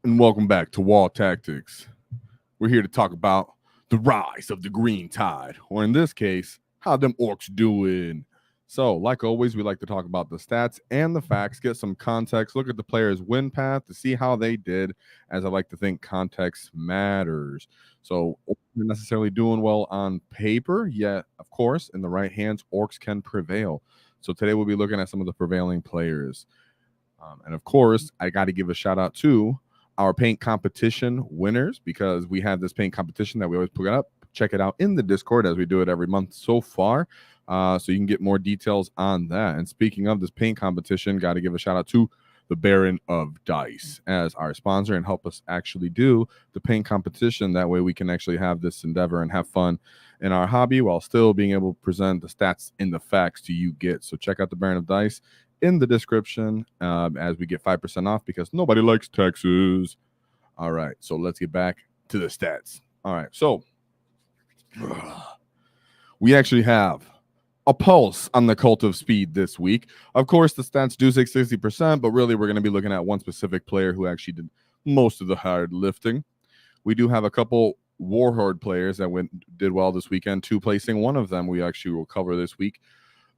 and welcome back to Wall Tactics. We're here to talk about the rise of the green tide, or in this case, how them orcs doing. So, like always, we like to talk about the stats and the facts, get some context, look at the player's win path to see how they did, as I like to think context matters. So, we're necessarily doing well on paper, yet, of course, in the right hands, orcs can prevail. So, today we'll be looking at some of the prevailing players. And of course, I got to give a shout out to our paint competition winners, because we have this paint competition that we always put up. Check it out in the Discord, as we do it every month so far. So you can get more details on that. And speaking of this paint competition, got to give a shout out to the Baron of Dice as our sponsor and help us actually do the paint competition. That way we can actually have this endeavor and have fun in our hobby while still being able to present the stats and the facts to you get. So check out the Baron of Dice in the description as we get 5% off, because nobody likes taxes. All right, so let's get back to the stats. All right, so we actually have a pulse on the Kult of Speed this week. Of course, the stats do say 60%, but really we're going to be looking at one specific player who actually did most of the hard lifting. We do have a couple Warhorde players that did well this weekend, two placing. One of them we actually will cover this week.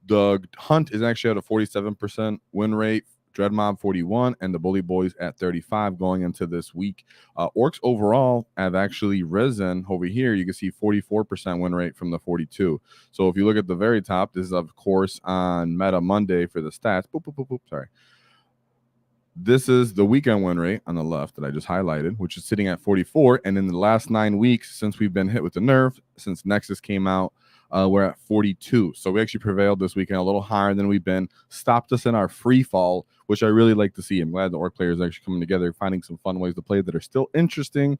The Hunt is actually at a 47% win rate, Dreadmob 41, and the Bully Boys at 35 going into this week. Orks overall have actually risen. Over here, you can see 44% win rate from the 42. So if you look at the very top, this is, of course, on Meta Monday for the stats. Boop, boop, boop, boop, sorry. This is the weekend win rate on the left that I just highlighted, which is sitting at 44. And in the last 9 weeks, since we've been hit with the nerf, since Nexus came out, we're at 42. So we actually prevailed this weekend a little higher than we've been. Stopped us in our free fall, which I really like to see. I'm glad the orc players are actually coming together, finding some fun ways to play that are still interesting,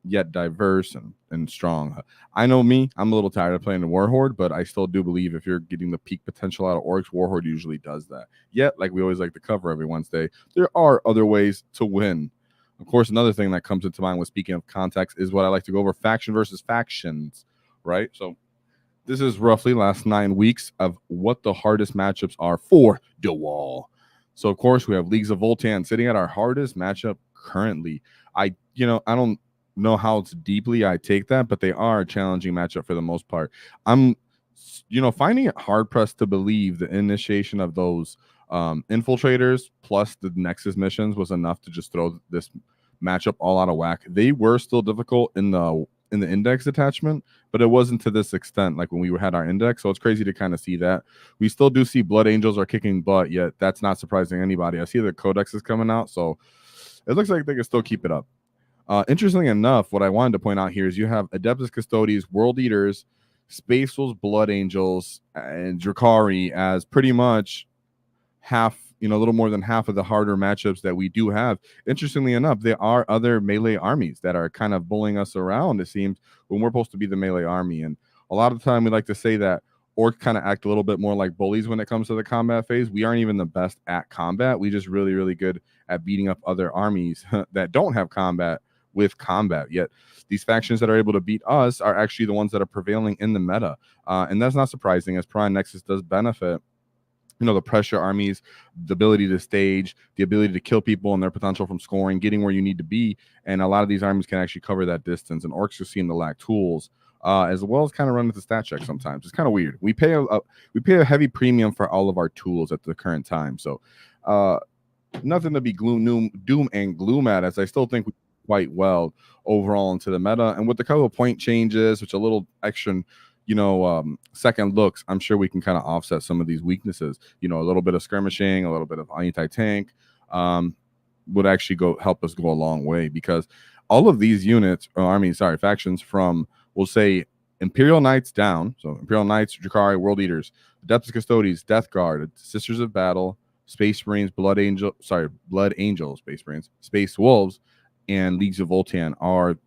yet diverse and strong. I know me, I'm a little tired of playing the Warhorde, but I still do believe if you're getting the peak potential out of orcs, Warhorde usually does that. Yet, like we always like to cover every Wednesday, there are other ways to win. Of course, another thing that comes into mind when speaking of context is what I like to go over: faction versus factions, right? So this is roughly last 9 weeks of what the hardest matchups are for the wall. So, of course, we have Leagues of Voltan sitting at our hardest matchup currently. I don't know how deeply I take that, but they are a challenging matchup for the most part. I'm, finding it hard-pressed to believe the initiation of those infiltrators plus the Nexus missions was enough to just throw this matchup all out of whack. They were still difficult in the index detachment, but it wasn't to this extent like when we had our index. So it's crazy to kind of see that. We still do see Blood Angels are kicking butt, yet that's not surprising anybody. I see the Codex is coming out, so it looks like they can still keep it up. Interestingly enough, what I wanted to point out here is you have Adeptus Custodes, World Eaters, Space Wolves, Blood Angels, and Drakari as pretty much half, a little more than half of the harder matchups that we do have. Interestingly enough, there are other melee armies that are kind of bullying us around, it seems, when we're supposed to be the melee army. And a lot of the time we like to say that orcs kind of act a little bit more like bullies when it comes to the combat phase. We aren't even the best at combat. We just really, really good at beating up other armies that don't have combat with combat. Yet these factions that are able to beat us are actually the ones that are prevailing in the meta. And that's not surprising, as Prime Nexus does benefit the pressure armies, the ability to stage, the ability to kill people and their potential from scoring, getting where you need to be. And a lot of these armies can actually cover that distance. And orcs just seem to lack tools, as well as kind of run into stat check sometimes. It's kind of weird. We pay a heavy premium for all of our tools at the current time. So nothing to be doom and gloom at, as I still think we do quite well overall into the meta. And with the couple of point changes, which a little extra second looks, I'm sure we can kind of offset some of these weaknesses. A little bit of skirmishing, a little bit of anti-tank would actually help us go a long way, because all of these factions from, we'll say, Imperial Knights down, so Imperial Knights, Drakari, World Eaters, Adeptus Custodes, Death Guard, Sisters of Battle, Space Marines, Blood Angels, Space Marines, Space Wolves, and Leagues of Voltan are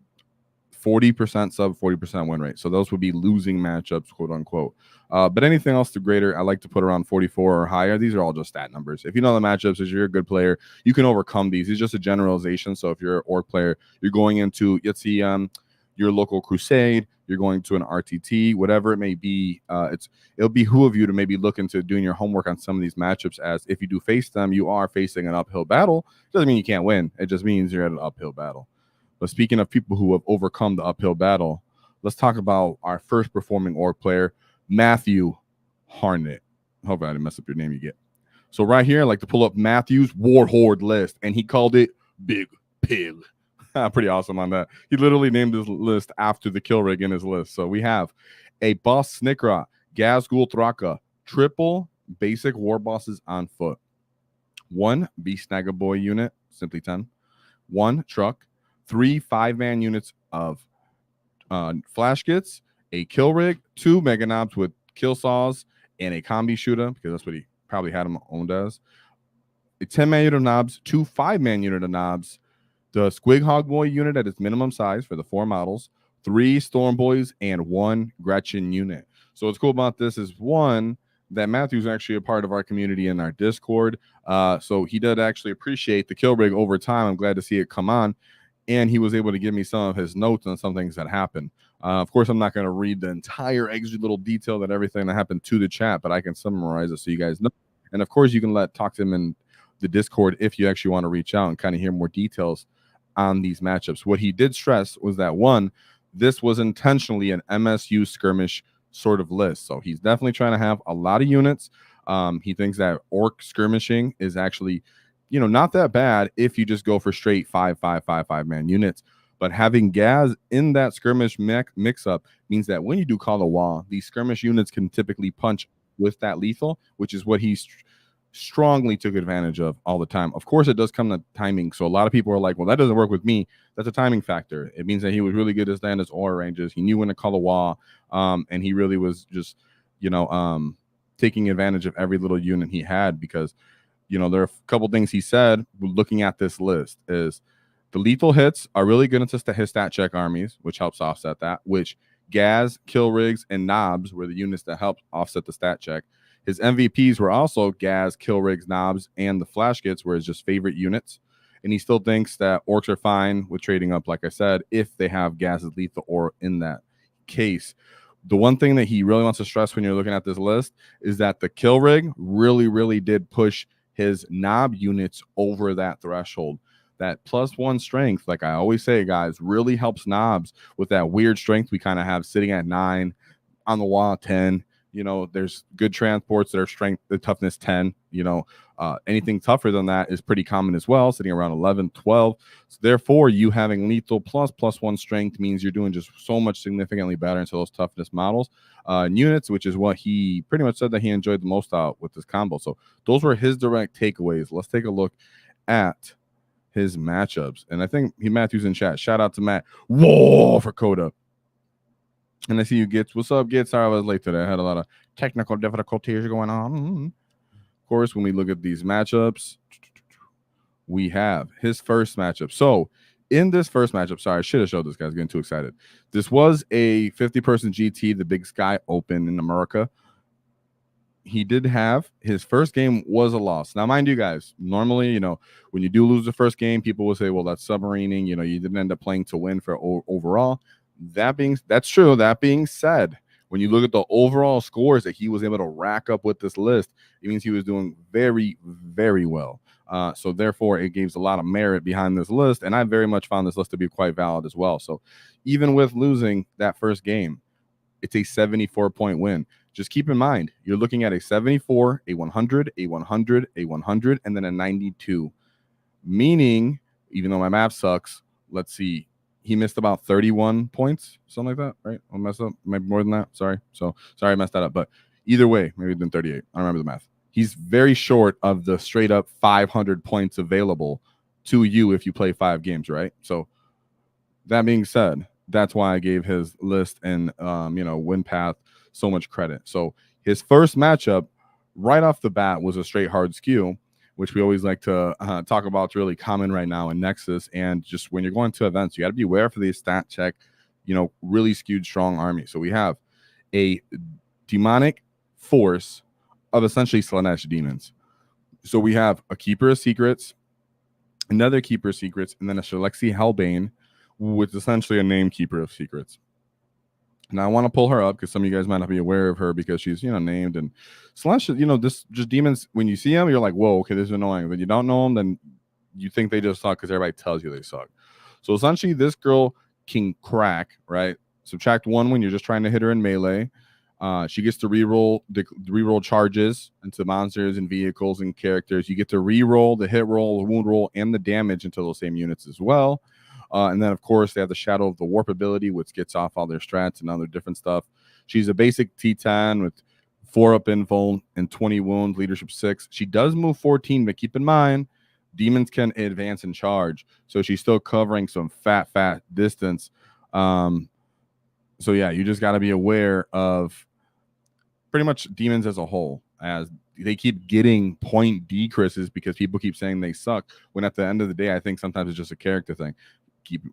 40% sub, 40% win rate. So those would be losing matchups, quote unquote. But anything else to greater, I like to put around 44 or higher. These are all just stat numbers. If you know the matchups, if you're a good player, you can overcome these. It's just a generalization. So if you're an orc player, you're going into, let's see, your local crusade, you're going to an RTT, whatever it may be, it'll behoove you to maybe look into doing your homework on some of these matchups, as if you do face them, you are facing an uphill battle. Doesn't mean you can't win. It just means you're at an uphill battle. But speaking of people who have overcome the uphill battle, let's talk about our first performing orc player, Matthew Harnett. Hope I didn't mess up your name you get. So right here, I like to pull up Matthew's War Horde list, and he called it Big Pig. Pretty awesome on that. He literally named his list after the kill rig in his list. So we have a boss Snikra, Gazgul Thraka, triple basic war bosses on foot, 1 Beast Boy unit, simply 10, 1 truck, 3 5-man units of flash kits, a kill rig, 2 mega knobs with kill saws, and a combi shooter, because that's what he probably had him owned as, a 10-man unit of knobs, 2 5-man unit of knobs, the Squig Hog Boy unit at its minimum size for the 4 models, 3 Storm Boys, and 1 Gretchen unit. So what's cool about this is, one, that Matthew's actually a part of our community in our Discord. So he did actually appreciate the kill rig over time. I'm glad to see it come on. And he was able to give me some of his notes on some things that happened. Of course, I'm not going to read the entire extra little detail that everything that happened to the chat, but I can summarize it so you guys know. And of course, you can talk to him in the Discord if you actually want to reach out and kind of hear more details on these matchups. What he did stress was that, one, this was intentionally an MSU skirmish sort of list. So he's definitely trying to have a lot of units. He thinks that orc skirmishing is actually, not that bad if you just go for straight 5-5-5-5-man units. But having Gaz in that skirmish mix-up means that when you do Call of WAAAGH, these skirmish units can typically punch with that lethal, which is what he strongly took advantage of all the time. Of course, it does come to timing. So a lot of people are like, well, that doesn't work with me. That's a timing factor. It means that he was really good at staying his aura ranges. He knew when to Call of WAAAGH, and he really was just, taking advantage of every little unit he had, because there are a couple things he said looking at this list is the lethal hits are really good into his stat check armies, which helps offset that, which Gaz, kill rigs, and knobs were the units that helped offset the stat check. His MVPs were also Gaz, kill rigs, knobs, and the flash kits were his just favorite units. And he still thinks that orcs are fine with trading up, like I said, if they have Gaz's lethal or in that case. The one thing that he really wants to stress when you're looking at this list is that the kill rig really, really did push his knob units over that threshold. That +1 strength, like I always say, guys, really helps knobs with that weird strength we kind of have sitting at 9, on the wall 10. There's good transports that are strength, the toughness 10. Anything tougher than that is pretty common as well, sitting around 11, 12. So therefore, you having lethal +1 strength means you're doing just so much significantly better into those toughness models units, which is what he pretty much said that he enjoyed the most out with this combo. So those were his direct takeaways. Let's take a look at his matchups. And I think Matthew's in chat. Shout out to Matt. Whoa, for Coda. And I see you, Gits. What's up, Gits? Sorry I was late today. I had a lot of technical difficulties going on. Of course, when we look at these matchups, we have his first matchup. So in this first matchup, sorry, I should have showed this, guys. Getting too excited. This was a 50-person GT, the Big Sky Open in America. He did have his first game was a loss. Now, mind you, guys, normally, when you do lose the first game, people will say, well, that's submarining. You didn't end up playing to win for overall. That's true. That being said, when you look at the overall scores that he was able to rack up with this list, it means he was doing very, very well. So therefore, it gives a lot of merit behind this list, and I very much found this list to be quite valid as well. So even with losing that first game, it's a 74-point win. Just keep in mind, you're looking at a 74, a 100, a 100, a 100, and then a 92. Meaning, even though my math sucks, let's see, he missed about 31 points, something like that, right? I'll mess up, maybe more than that. Sorry. Sorry I messed that up. But either way, maybe then 38. I don't remember the math. He's very short of the straight up 500 points available to you if you play 5 games, right? So that being said, that's why I gave his list and win path so much credit. So his first matchup right off the bat was a straight hard skew, which we always like to talk about. It's really common right now in Nexus. And just when you're going to events, you got to be aware for the stat check, really skewed strong army. So we have a demonic force of essentially Slanesh demons. So we have a Keeper of Secrets, another Keeper of Secrets, and then a Shalexi Hellbane with essentially a name keeper of secrets. Now I want to pull her up because some of you guys might not be aware of her because she's, named. And Slash, this just demons, when you see them, you're like, whoa, okay, this is annoying. When you don't know them, then you think they just suck because everybody tells you they suck. So essentially, this girl can crack, right? Subtract 1 when you're just trying to hit her in melee. She gets to reroll charges into monsters and vehicles and characters. You get to reroll the hit roll, the wound roll, and the damage into those same units as well. And then, of course, they have the Shadow of the Warp ability, which gets off all their strats and other different stuff. She's a basic T10 with 4 up info and 20 wounds, leadership 6. She does move 14, but keep in mind, demons can advance and charge. So she's still covering some fat distance. So, yeah, you just got to be aware of pretty much demons as a whole, as they keep getting point decreases because people keep saying they suck, when at the end of the day, I think sometimes it's just a character thing.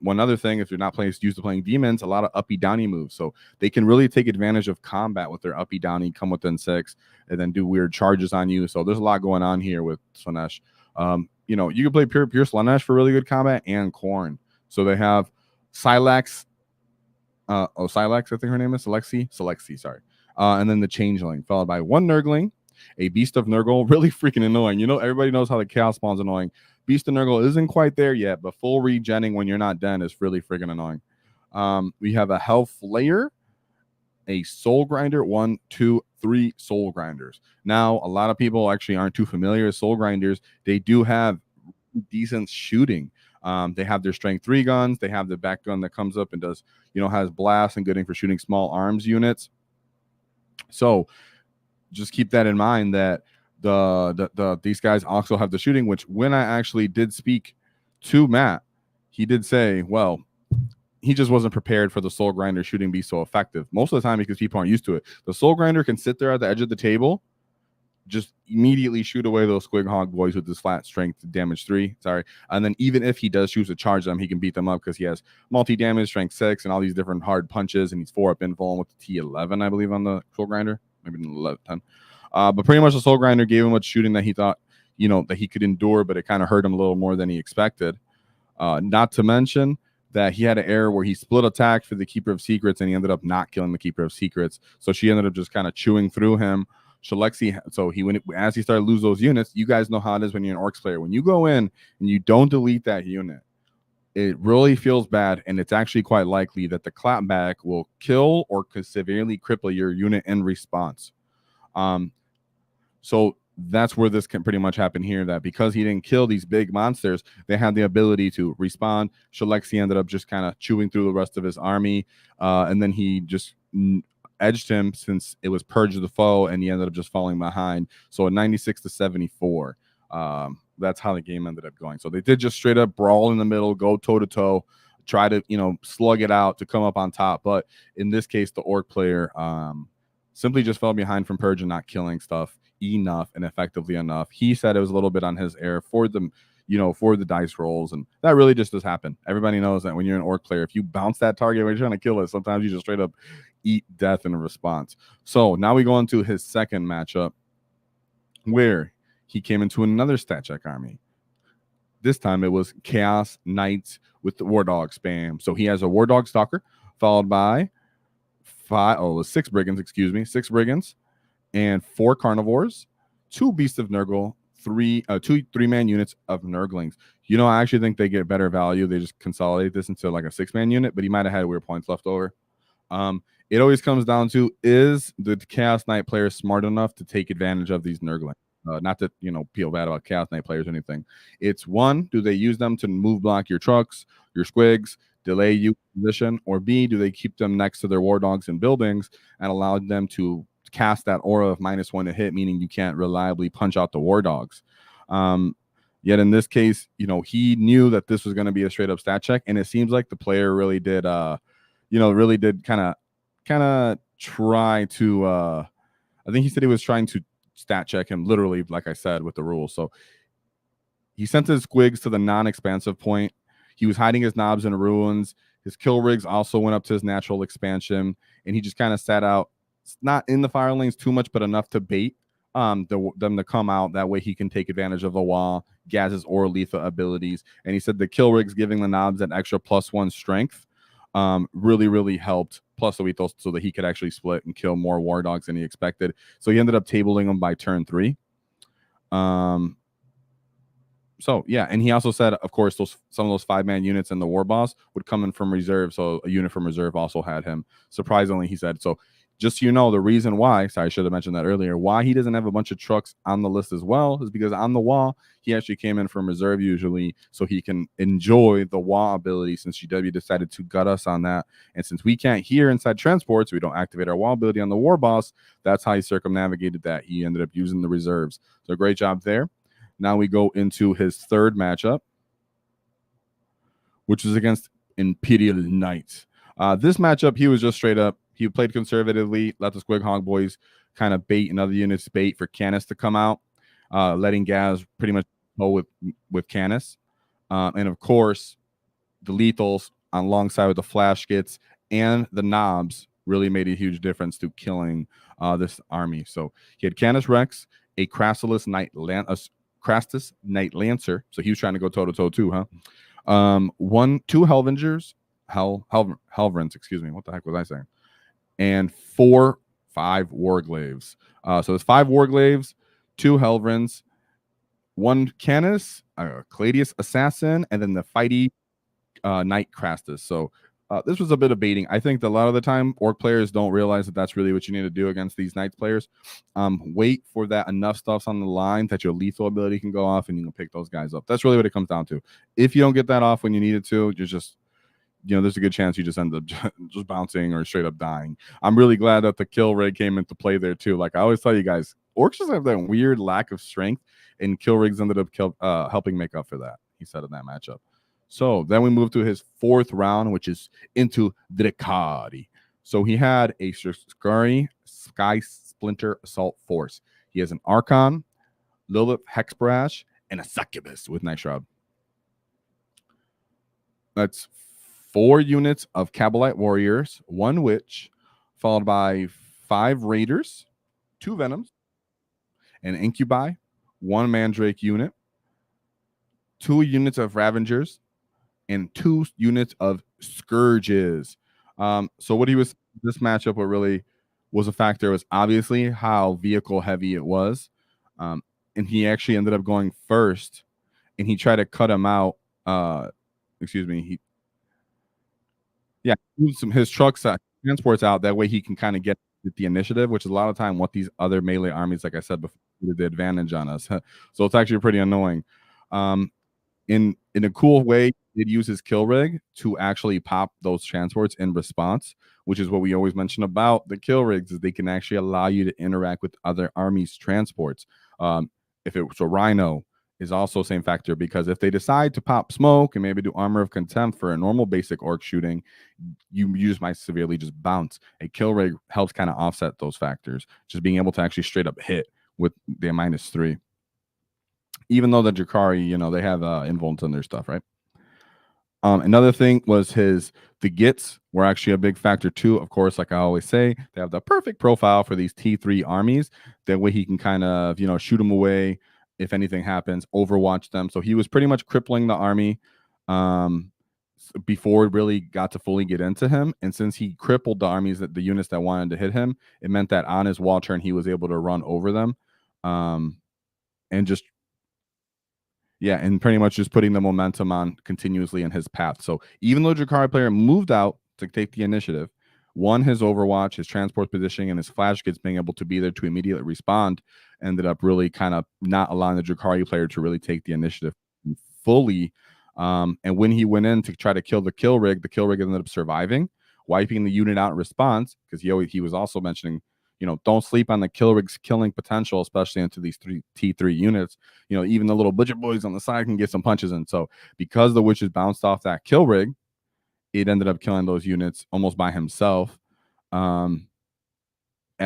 One other thing, if you're not used to playing demons, a lot of uppy downy moves, so they can really take advantage of combat with their uppy downy, come within 6, and then do weird charges on you. So there's a lot going on here with Slaanesh. You can play pure Slaanesh for really good combat and Khorne. So they have Silex. Silex, I think her name is Selexi, sorry. And then the Changeling, followed by 1 Nurgling, a Beast of Nurgle, really freaking annoying. Everybody knows how the Chaos Spawn's annoying. Beast of Nurgle isn't quite there yet, but full regenning when you're not dead is really freaking annoying. We have a Hellflayer, a Soul Grinder, 1, 2, 3 Soul Grinders. Now, a lot of people actually aren't too familiar with Soul Grinders. They do have decent shooting. They have their strength 3 guns. They have the back gun that comes up and does, has blast and gooding for shooting small arms units. So just keep that in mind, that these guys also have the shooting, which when I actually did speak to Matt, he did say, well, he just wasn't prepared for the Soul Grinder shooting be so effective most of the time because people aren't used to it. The Soul Grinder can sit there at the edge of the table, just immediately shoot away those Squig Hog boys with his flat strength damage 3. And then even if he does choose to charge them, he can beat them up because he has multi-damage, strength 6, and all these different hard punches, and he's 4 up info with the T11, I believe, on the Soul Grinder. Maybe 11, 10. But pretty much the Soul Grinder gave him much shooting that he thought, that he could endure, but it kind of hurt him a little more than he expected. Not to mention that he had an error where he split attack for the Keeper of Secrets, and he ended up not killing the Keeper of Secrets. So she ended up just kind of chewing through him. Shalexi, so as he started to lose those units, you guys know how it is when you're an Orks player. When you go in and you don't delete that unit, it really feels bad, and it's actually quite likely that the clapback will kill or could severely cripple your unit in response. So that's where this can pretty much happen here, that because he didn't kill these big monsters, they had the ability to respawn. Shalexi ended up just kind of chewing through the rest of his army, and then he just edged him since it was Purge of the Foe, and he ended up just falling behind. So a 96-74. That's how the game ended up going. So they did just straight up brawl in the middle, go toe-to-toe, try to, slug it out to come up on top. But in this case, the Orc player simply just fell behind from Purge and not killing stuff enough and effectively enough. He said it was a little bit on his error for the dice rolls, and that really just does happen. Everybody knows that when you're an Orc player, if you bounce that target when you're trying to kill it, sometimes you just straight up eat death in a response. So now we go into his second matchup, where he came into another stat check army. This time it was Chaos Knights with the War Dog spam. So he has a War Dog Stalker, followed by 6 Brigands, 6 Brigands, and 4 Carnivores, 2 Beasts of Nurgle, 2 3-man units of Nurglings. I actually think they get better value. They just consolidate this into like a 6-man unit, but he might have had weird points left over. It always comes down to, is the Chaos Knight player smart enough to take advantage of these Nurglings? Not to feel bad about Chaos Knight players or anything. It's 1, do they use them to move block your trucks, your squigs, delay you position, or B, do they keep them next to their war dogs and buildings and allow them to cast that aura of -1 to hit, meaning you can't reliably punch out the war dogs. Yet in this case, he knew that this was going to be a straight up stat check, and it seems like the player really did kind of try to I think he said he was trying to stat check him, literally, like I said, with the rules. So he sent his squigs to the non-expansive point. He was hiding his knobs in ruins. His kill rigs also went up to his natural expansion, and he just kind of sat out, not in the fire lanes too much, but enough to bait them to come out. That way he can take advantage of the wall, Gaz's or lethal abilities. And he said the kill rigs giving the knobs that extra +1 strength really helped, plus the lethal, so that he could actually split and kill more war dogs than he expected. So he ended up tabling them by turn 3. So yeah, and he also said, of course, some of those 5-man units in the war boss would come in from reserve. So a unit from reserve also had him. Surprisingly, he said. So just so you know, the reason why, sorry, I should have mentioned that earlier, why he doesn't have a bunch of trucks on the list as well is because on the WAAAGH, he actually came in from reserve usually, so he can enjoy the WAAAGH ability, since GW decided to gut us on that. And since we can't hear inside transports, we don't activate our WAAAGH ability on the war boss. That's how he circumnavigated that. He ended up using the reserves. So great job there. Now we go into his third matchup, which is against Imperial Knight. This matchup, he was just straight up. He played conservatively, let the Squig Hog boys kind of bait and other units bait for Canis to come out, letting Gaz pretty much go with Canis. And of course, the lethals alongside with the flash skits and the knobs really made a huge difference to killing this army. So he had Canis Rex, a Crassus Knight Lancer. So he was trying to go toe-to-toe too, huh? 2 Helvingers, Helvrins, excuse me. What the heck was I saying? And 5 Warglaves. So there's 5 Warglaves, 2 Helvrins, 1 Canis, Cladius Assassin, and then the Fighty Knight Crassus. So this was a bit of baiting. I think that a lot of the time Orc players don't realize that that's really what you need to do against these Knights players. Wait for that enough stuff's on the line that your lethal ability can go off and you can pick those guys up. That's really what it comes down to. If you don't get that off when you need it to, you're just, there's a good chance you just end up just bouncing or straight up dying. I'm really glad that the kill rig came into play there too. Like I always tell you guys, Orcs just have that weird lack of strength, and kill rigs ended up helping make up for that, he said in that matchup. So then we move to his 4th round, which is into DAKKA. So he had a Scurry Sky Splinter Assault Force. He has an Archon, Lilith Hexbrash, and a Succubus with Night Shroud. That's 4 units of Kabalite Warriors, 1 Witch, followed by 5 Raiders, 2 Venoms, an Incubi, 1 Mandrake unit, 2 units of Ravengers, and 2 units of Scourges. So what he was, this matchup, what really was a factor was obviously how vehicle heavy it was. And he actually ended up going first, and he tried to cut him out. His trucks transports out, that way he can kind of get the initiative, which is a lot of time what these other melee armies, like I said before, did the advantage on us. So it's actually pretty annoying. In a cool way, he'd use his kill rig to actually pop those transports in response, which is what we always mention about the kill rigs, is they can actually allow you to interact with other armies' transports. If it was a Rhino, is also same factor, because if they decide to pop smoke and maybe do armor of contempt for a normal basic orc shooting, you just might severely just bounce. A kill rig helps kind of offset those factors, just being able to actually straight up hit with the -3. Even though the Drukhari, they have invulns in their stuff, right? Another thing was the Gits were actually a big factor too. Of course, like I always say, they have the perfect profile for these T3 armies. That way he can kind of, shoot them away if anything happens, overwatch them. So he was pretty much crippling the army before it really got to fully get into him. And since he crippled the armies, the units that wanted to hit him, it meant that on his wall turn, he was able to run over them. And just, yeah, and pretty much just putting the momentum on continuously in his path. So even though Drukhari player moved out to take the initiative, his overwatch, his transport positioning, and his flash kits being able to be there to immediately respond ended up really kind of not allowing the Drukhari player to really take the initiative fully. And when he went in to try to kill the kill rig ended up surviving, wiping the unit out in response, because he was also mentioning, don't sleep on the kill rig's killing potential, especially into these T3 units. Even the little budget boys on the side can get some punches in. So because the witches bounced off that kill rig, it ended up killing those units almost by himself, and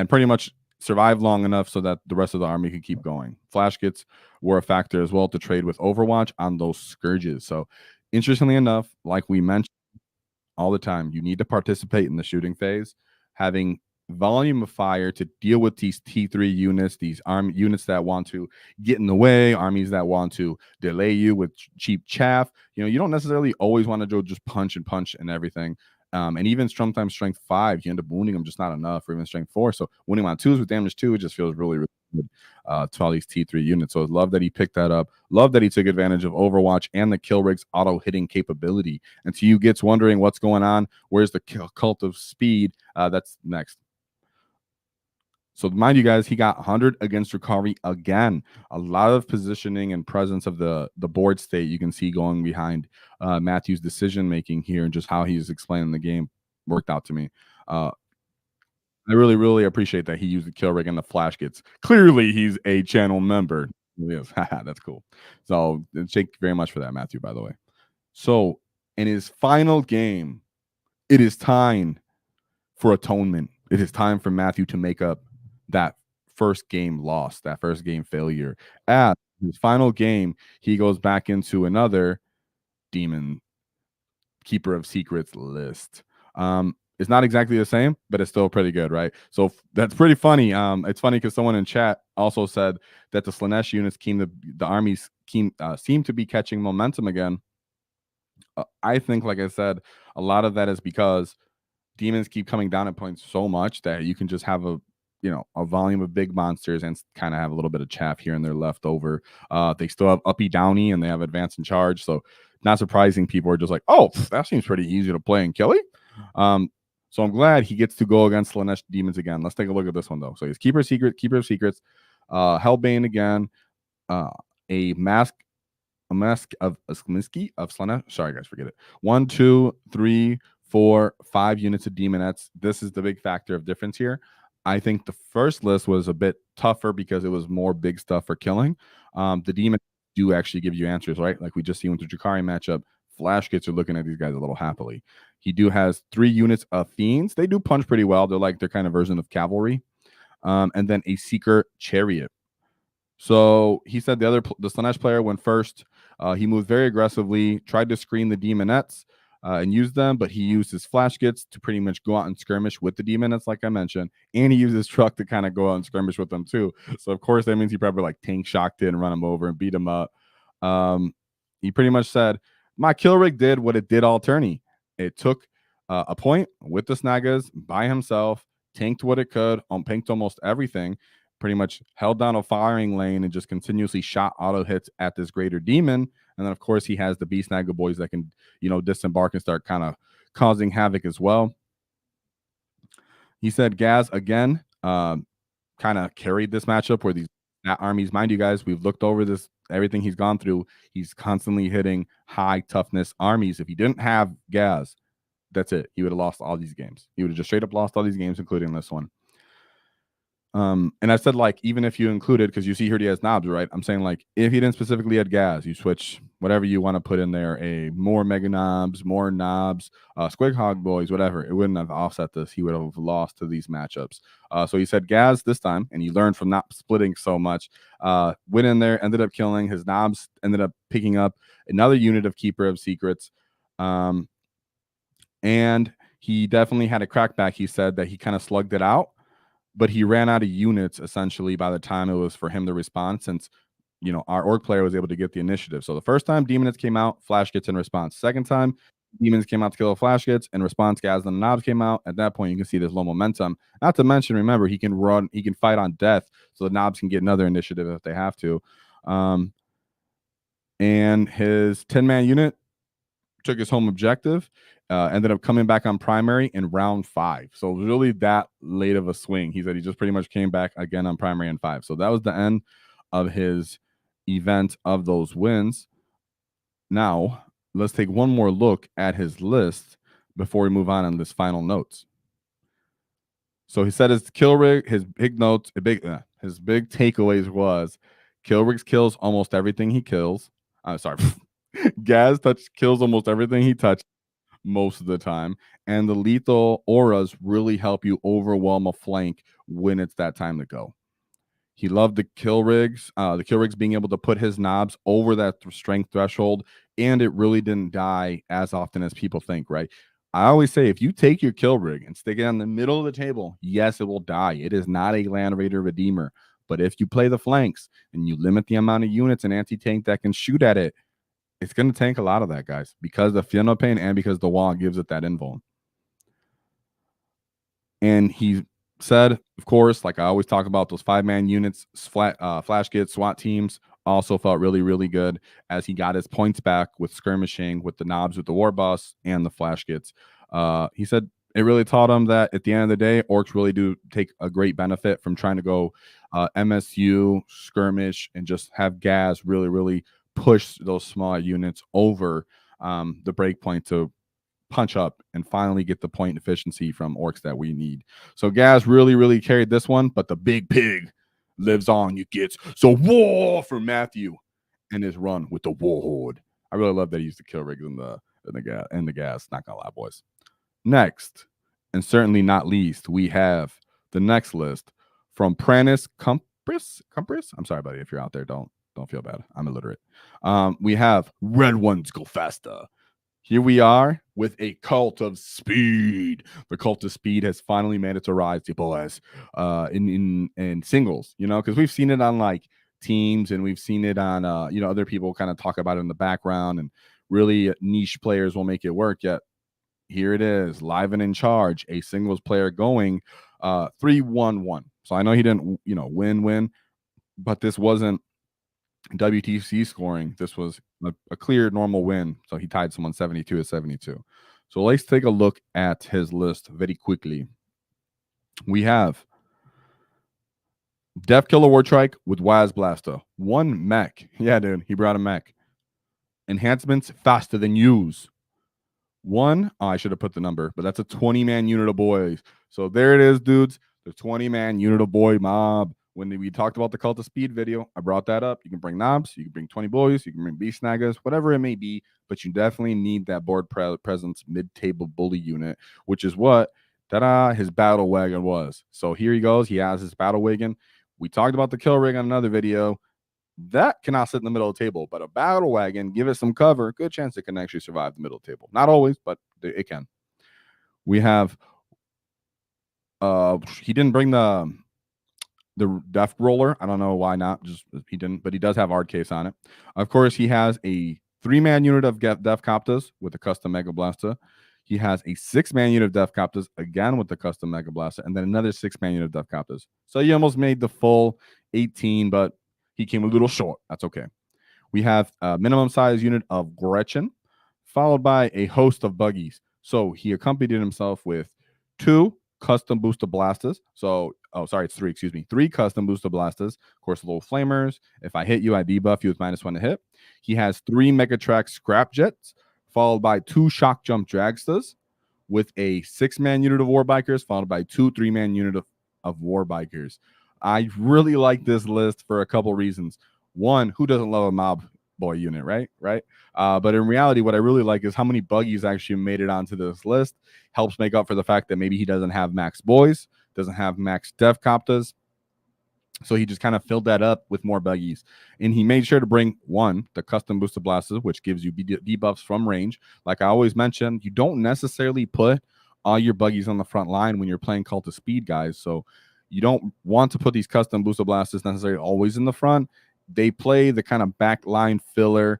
pretty much survived long enough so that the rest of the army could keep going. Flash kits were a factor as well to trade with Overwatch on those Scourges. So interestingly enough, like we mentioned all the time, you need to participate in the shooting phase. Having volume of fire to deal with these T3 units, these army units that want to get in the way, armies that want to delay you with cheap chaff. You don't necessarily always want to go just punch and everything. And even sometimes strength 5, you end up wounding them just not enough, or even strength 4. So wounding on 2s with damage 2, it just feels really, really good to all these T3 units. So I love that he picked that up. Love that he took advantage of Overwatch and the kill rig's auto hitting capability. And to you gets wondering what's going on, where's the Cult of Speed? That's next. So mind you guys, he got 100 against recovery again. A lot of positioning and presence of the board state you can see going behind Matthew's decision making here, and just how he's explaining the game worked out to me. I really, really appreciate that he used the kill rig and the flash kits. Clearly, he's a channel member. Yes, that's cool. So thank you very much for that, Matthew, by the way. So in his final game, it is time for atonement. It is time for Matthew to make up that first game loss, that first game failure. At his final game, he goes back into another demon keeper of secrets list. It's not exactly the same, but it's still pretty good, right? So that's pretty funny. It's funny because someone in chat also said that the Slaanesh units the armies seem to be catching momentum again. I think, like I said, a lot of that is because demons keep coming down at points so much that you can just have a volume of big monsters and kind of have a little bit of chaff here and there left over. They still have uppy downy and they have advance and charge, so not surprising people are just like, oh, that seems pretty easy to play and killy. So I'm glad he gets to go against Slaanesh demons again. Let's take a look at this one though. So he's keeper of secrets, Hellbane again, a mask of Sminsky of Slaanesh. Sorry guys, forget it. 1, 2, 3, 4, 5 units of demonettes. This is the big factor of difference here. I think the first list was a bit tougher because it was more big stuff for killing. The demons do actually give you answers, right? Like we just seen with the Drakari matchup. Flash kits are looking at these guys a little happily. He has 3 units of fiends. They do punch pretty well. They're like their kind of version of cavalry. And then a seeker chariot. So he said the Slaanesh player went first. He moved very aggressively, tried to screen the demonettes and use them, but he used his flash kits to pretty much go out and skirmish with the demonettes, like I mentioned, and he used his truck to kind of go out and skirmish with them too. So of course that means he probably like tank shocked it and run him over and beat him up. He pretty much said, my kill rig did what it did all tourney. It took a point with the Snagas by himself, tanked what it could, tanked almost everything, pretty much held down a firing lane and just continuously shot auto hits at this greater demon. And then of course he has the beast Snaga boys that can, disembark and start kind of causing havoc as well. He said Gaz again kind of carried this matchup where these armies, mind you guys, we've looked over this, everything he's gone through. He's constantly hitting high toughness armies. If he didn't have Gaz, that's it. He would have lost all these games. He would have just straight up lost all these games, including this one. And I said, like, even if you included, because you see here he has knobs, right? I'm saying, like, if he didn't specifically add Gaz, you switch whatever you want to put in there, more mega knobs, more knobs, squig hog boys, whatever. It wouldn't have offset this. He would have lost to these matchups. So he said Gaz this time, and he learned from not splitting so much. Went in there, ended up killing. His knobs ended up picking up another unit of Keeper of Secrets. And he definitely had a crackback. He said that he kind of slugged it out, but he ran out of units essentially by the time it was for him to respond, since our orc player was able to get the initiative. So the first time demonettes came out, flash gets in response. Second time demons came out to kill the flash gets, in response Gaz and the knobs came out. At that point you can see there's low momentum. Not to mention, remember, he can fight on death, so the knobs can get another initiative if they have to. And his 10-man unit took his home objective, ended up coming back on primary in round 5. So really that late of a swing. He said he just pretty much came back again on primary in 5. So that was the end of his event of those wins. Now let's take one more look at his list before we move on this final notes. So he said his kill rig, his big notes, his big takeaways was kill rigs kills almost everything he kills. Sorry. Gaz kills almost everything he touches most of the time, and the lethal auras really help you overwhelm a flank when it's that time to go. He loved the kill rigs being able to put his knobs over that strength threshold, and it really didn't die as often as people think, right? I always say, if you take your kill rig and stick it on the middle of the table, yes, it will die. It is not a Land Raider Redeemer. But if you play the flanks and you limit the amount of units and anti-tank that can shoot at it, it's going to tank a lot of that, guys, because the Feel No Pain and because the WAAAGH gives it that invuln. And he said, of course, like I always talk about, those 5-man units, flash kits, SWAT teams also felt really, really good as he got his points back with skirmishing, with the knobs, with the war boss, and the flash kits. He said it really taught him that at the end of the day, orcs really do take a great benefit from trying to go MSU, skirmish, and just have gas really, really push those small units over the breakpoint to punch up and finally get the point efficiency from orcs that we need. So Gaz really, really carried this one, but the big pig lives on. You get so war for Matthew and his run with the war horde. I really love that he used the kill rigs in the gas. Not gonna lie, boys. Next, and certainly not least, we have the next list from Pranis Compress. I'm sorry, buddy, if you're out there. Don't feel bad. I'm illiterate. We have Red Ones Go Faster. Here we are with a Cult of Speed. The Cult of Speed has finally made its rise, you boys, in singles, you know, because we've seen it on like teams and we've seen it on, other people kind of talk about it in the background, and really niche players will make it work. Yet here it is, live and in charge, a singles player going 3-1-1. So I know he didn't, win, but this wasn't WTC scoring. This was a clear normal win. So he tied someone 72-72. So let's take a look at his list very quickly. We have Def Killer Wartrike with Waz Blaster. 1 mech. Yeah, dude. He brought a mech. Enhancements faster than use. 1. Oh, I should have put the number, but that's a 20-man unit of boys. So there it is, dudes. The 20-man unit of boy mob. When we talked about the Cult of Speed video, I brought that up. You can bring knobs, you can bring 20 boys, you can bring beast snaggers, whatever it may be, but you definitely need that board presence mid-table bully unit, which is what his battle wagon was. So here he goes. He has his battle wagon. We talked about the kill rig on another video. That cannot sit in the middle of the table, but a battle wagon, give it some cover, good chance it can actually survive the middle table. Not always, but it can. We have he didn't bring the Def Roller. I don't know why not. Just he didn't, but he does have Ard Case on it. Of course, he has a 3-man unit of Def Coptas with a custom Mega Blaster. He has a 6-man unit of Def Coptas, again with the custom Mega Blaster, and then another 6-man unit of Def Coptas. So he almost made the full 18, but he came a little short. That's okay. We have a minimum size unit of Gretchen, followed by a host of Buggies. So he accompanied himself with 2 custom booster blasters. So, it's 3, excuse me. 3 custom booster blasters. Of course, little flamers. If I hit you, I debuff you with -1 to hit. He has 3 Megatrack Scrap Jets, followed by 2 Shock Jump Dragsters, with a 6-man unit of War Bikers, followed by 2 3-man unit of War Bikers. I really like this list for a couple reasons. 1, who doesn't love a mob boy unit, right? But in reality, what I really like is how many Buggies actually made it onto this list. Helps make up for the fact that maybe he doesn't have max boys, doesn't have max Def Coptas. So he just kind of filled that up with more Buggies. And he made sure to bring 1, the custom booster blasters, which gives you debuffs from range. Like I always mention, you don't necessarily put all your Buggies on the front line when you're playing Cult of Speed, guys. So you don't want to put these custom booster blasters necessarily always in the front. They play the kind of back line filler,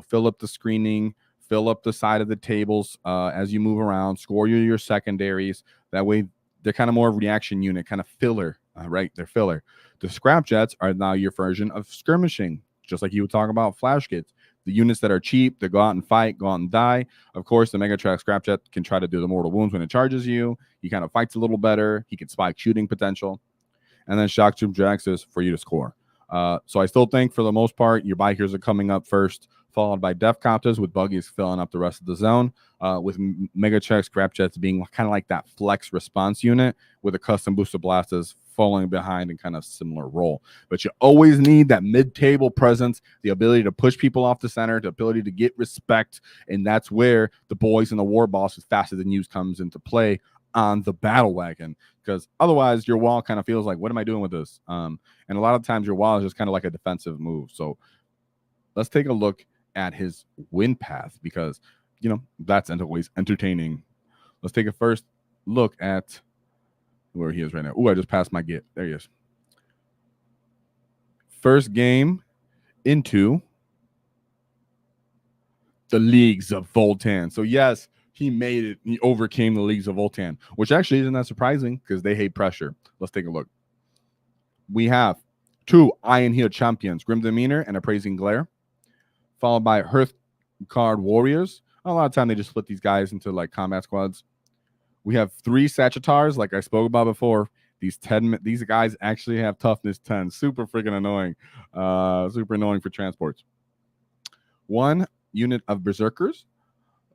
fill up the screening, fill up the side of the tables as you move around, score your secondaries. That way, they're kind of more reaction unit, kind of filler, right? They're filler. The scrap jets are now your version of skirmishing, just like you would talk about flash kits. The units that are cheap, they go out and fight, go out and die. Of course, the Megatrack Scrap Jet can try to do the mortal wounds when it charges you. He kind of fights a little better. He can spike shooting potential. And then Shock Jump Dragsters for you to score. So I still think for the most part, your bikers are coming up first, followed by Def Copters with Buggies filling up the rest of the zone, with Megatrack Scrap Jets being kind of like that flex response unit with a custom booster blasters falling behind in kind of similar role. But you always need that mid-table presence, the ability to push people off the center, the ability to get respect, and that's where the boys and the war boss is faster than use comes into play on the battle wagon, because otherwise your wall kind of feels like, what am I doing with this? And a lot of times your wall is just kind of like a defensive move. So let's take a look at his win path, because that's always entertaining. let's take a first look at where he is right now. Oh, I just passed my get. There he is. First game into the Leagues of Voltan. So yes, he made it. He overcame the Leagues of Voltan, which actually isn't that surprising because they hate pressure. Let's take a look. We have 2 Iron Heel champions, Grim Demeanor and Appraising Glare, followed by Hearthguard Warriors. A lot of time they just split these guys into like combat squads. We have 3 Sagittars, like I spoke about before. These guys actually have toughness 10. Super freaking annoying. Super annoying for transports. 1 unit of Berserkers,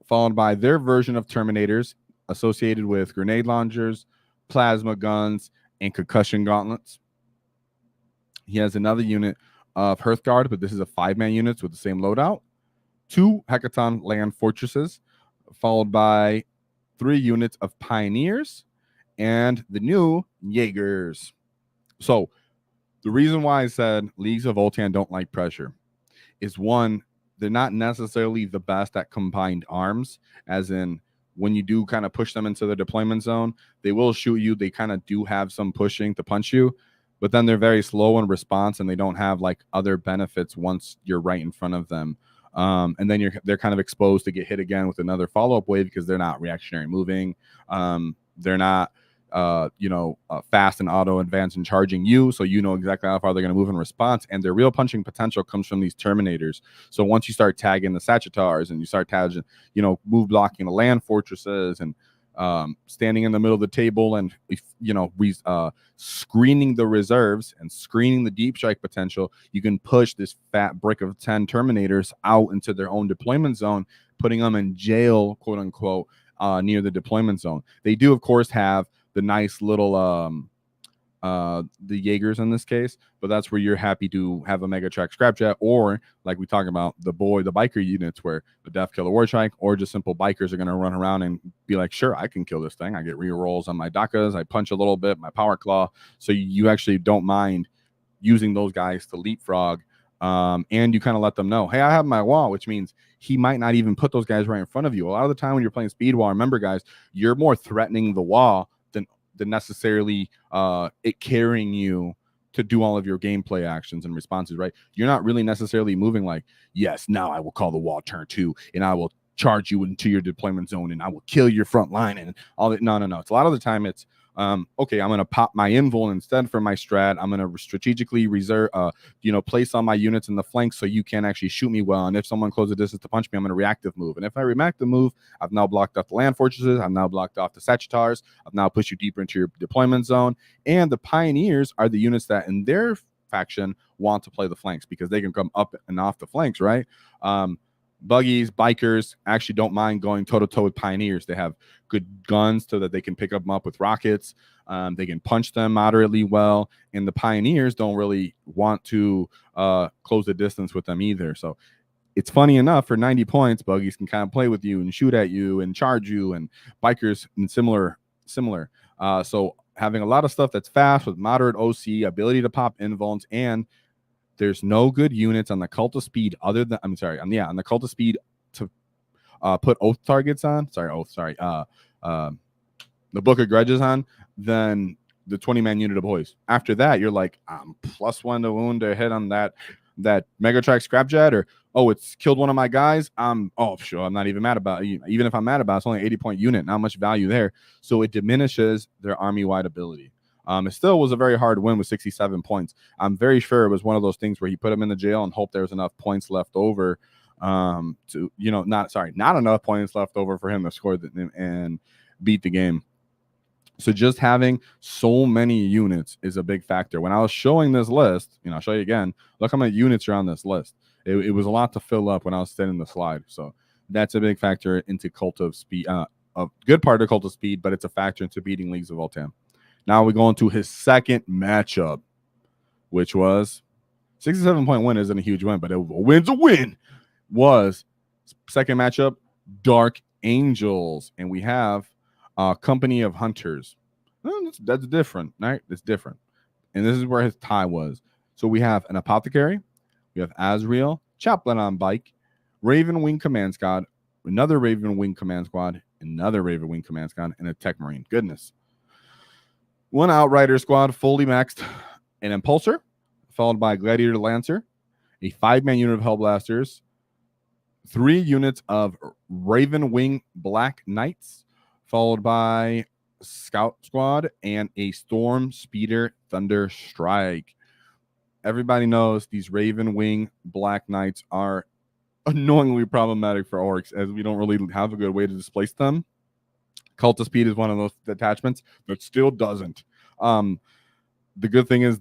followed by their version of Terminators associated with grenade launchers, plasma guns, and concussion gauntlets. He has another unit of Hearthguard, but this is a 5-man unit with the same loadout. 2 Hecaton land fortresses, followed by 3 units of Pioneers and the new Jaegers. So the reason why I said Leagues of Voltan don't like pressure is, 1, they're not necessarily the best at combined arms, as in when you do kind of push them into the deployment zone, they will shoot you. They kind of do have some pushing to punch you, but then they're very slow in response and they don't have like other benefits once you're right in front of them. And then they're kind of exposed to get hit again with another follow-up wave because they're not reactionary moving. They're not fast and auto advance and charging you, so you know exactly how far they're going to move in response. And their real punching potential comes from these Terminators. So once you start tagging the Sagittars and you start tagging, move blocking the land fortresses and standing in the middle of the table and screening the reserves and screening the deep strike potential, you can push this fat brick of 10 Terminators out into their own deployment zone, putting them in jail, quote unquote, near the deployment zone. They do, of course, have the nice little the Jaegers in this case, but that's where you're happy to have a Mega Track Scrapjet, or like we talk about the biker units where the Death Killer Warstrike or just simple bikers are going to run around and be like, sure, I can kill this thing. I get rerolls on my DAKKAs, I punch a little bit, my Power Claw, so you actually don't mind using those guys to leapfrog. And you kind of let them know, hey, I have my wall, which means he might not even put those guys right in front of you. A lot of the time when you're playing speed wall, remember guys, you're more threatening the wall than necessarily it carrying you to do all of your gameplay actions and responses, right? You're not really necessarily moving like, yes, now I will call the wall turn 2 and I will charge you into your deployment zone and I will kill your front line and all that. No. It's a lot of the time it's okay, I'm going to pop my invul instead for my strat. I'm going to strategically reserve, place all my units in the flank so you can't actually shoot me well. And if someone closes the distance to punch me, I'm going to reactive move. And if I reactive move, I've now blocked off the land fortresses. I've now blocked off the Sagittars. I've now pushed you deeper into your deployment zone. And the Pioneers are the units that in their faction want to play the flanks because they can come up and off the flanks, right? Buggies, bikers actually don't mind going toe-to-toe with Pioneers. They have good guns so that they can pick them up with rockets. They can punch them moderately well. And the Pioneers don't really want to close the distance with them either. So it's funny enough, for 90 points, Buggies can kind of play with you and shoot at you and charge you, and bikers and similar. So having a lot of stuff that's fast with moderate OC, ability to pop invulns, and there's no good units on the Kult of Speed other than on the Kult of Speed to put oath targets on. The Book of Grudges on than the 20-man unit of Boyz. After that, you're like, I'm +1 to wound to hit on that Mega Track Scrapjet, or it's killed one of my guys. I'm not even mad about it. Even if I'm mad about it, it's only an 80-point unit, not much value there. So it diminishes their army-wide ability. It still was a very hard win with 67 points. I'm very sure it was one of those things where he put him in the jail and hoped there was enough points left over not enough points left over for him to score and beat the game. So just having so many units is a big factor. When I was showing this list, I'll show you again. Look how many units are on this list. It was a lot to fill up when I was sending the slide. So that's a big factor into Kult of Speed. A good part of Kult of Speed, but it's a factor into beating Leagues of Voltan. Now we go into his second matchup, which was 67-point win. Isn't a huge win, but a win's a win. Was second matchup, Dark Angels, and we have Company of Hunters. That's different, right? It's different, and this is where his tie was. So we have an Apothecary, we have Azrael, Chaplain on bike, Raven Wing Command Squad, another Raven Wing Command Squad, another Raven Wing Command Squad, and a Tech Marine. Goodness. One Outrider squad, fully maxed, an Impulsor, followed by Gladiator Lancer, a 5-man unit of Hellblasters, 3 units of Raven Wing Black Knights, followed by Scout Squad, and a Storm Speeder Thunder Strike. Everybody knows these Raven Wing Black Knights are annoyingly problematic for Orks, as we don't really have a good way to displace them. Cult of Speed is one of those detachments that still doesn't. The good thing is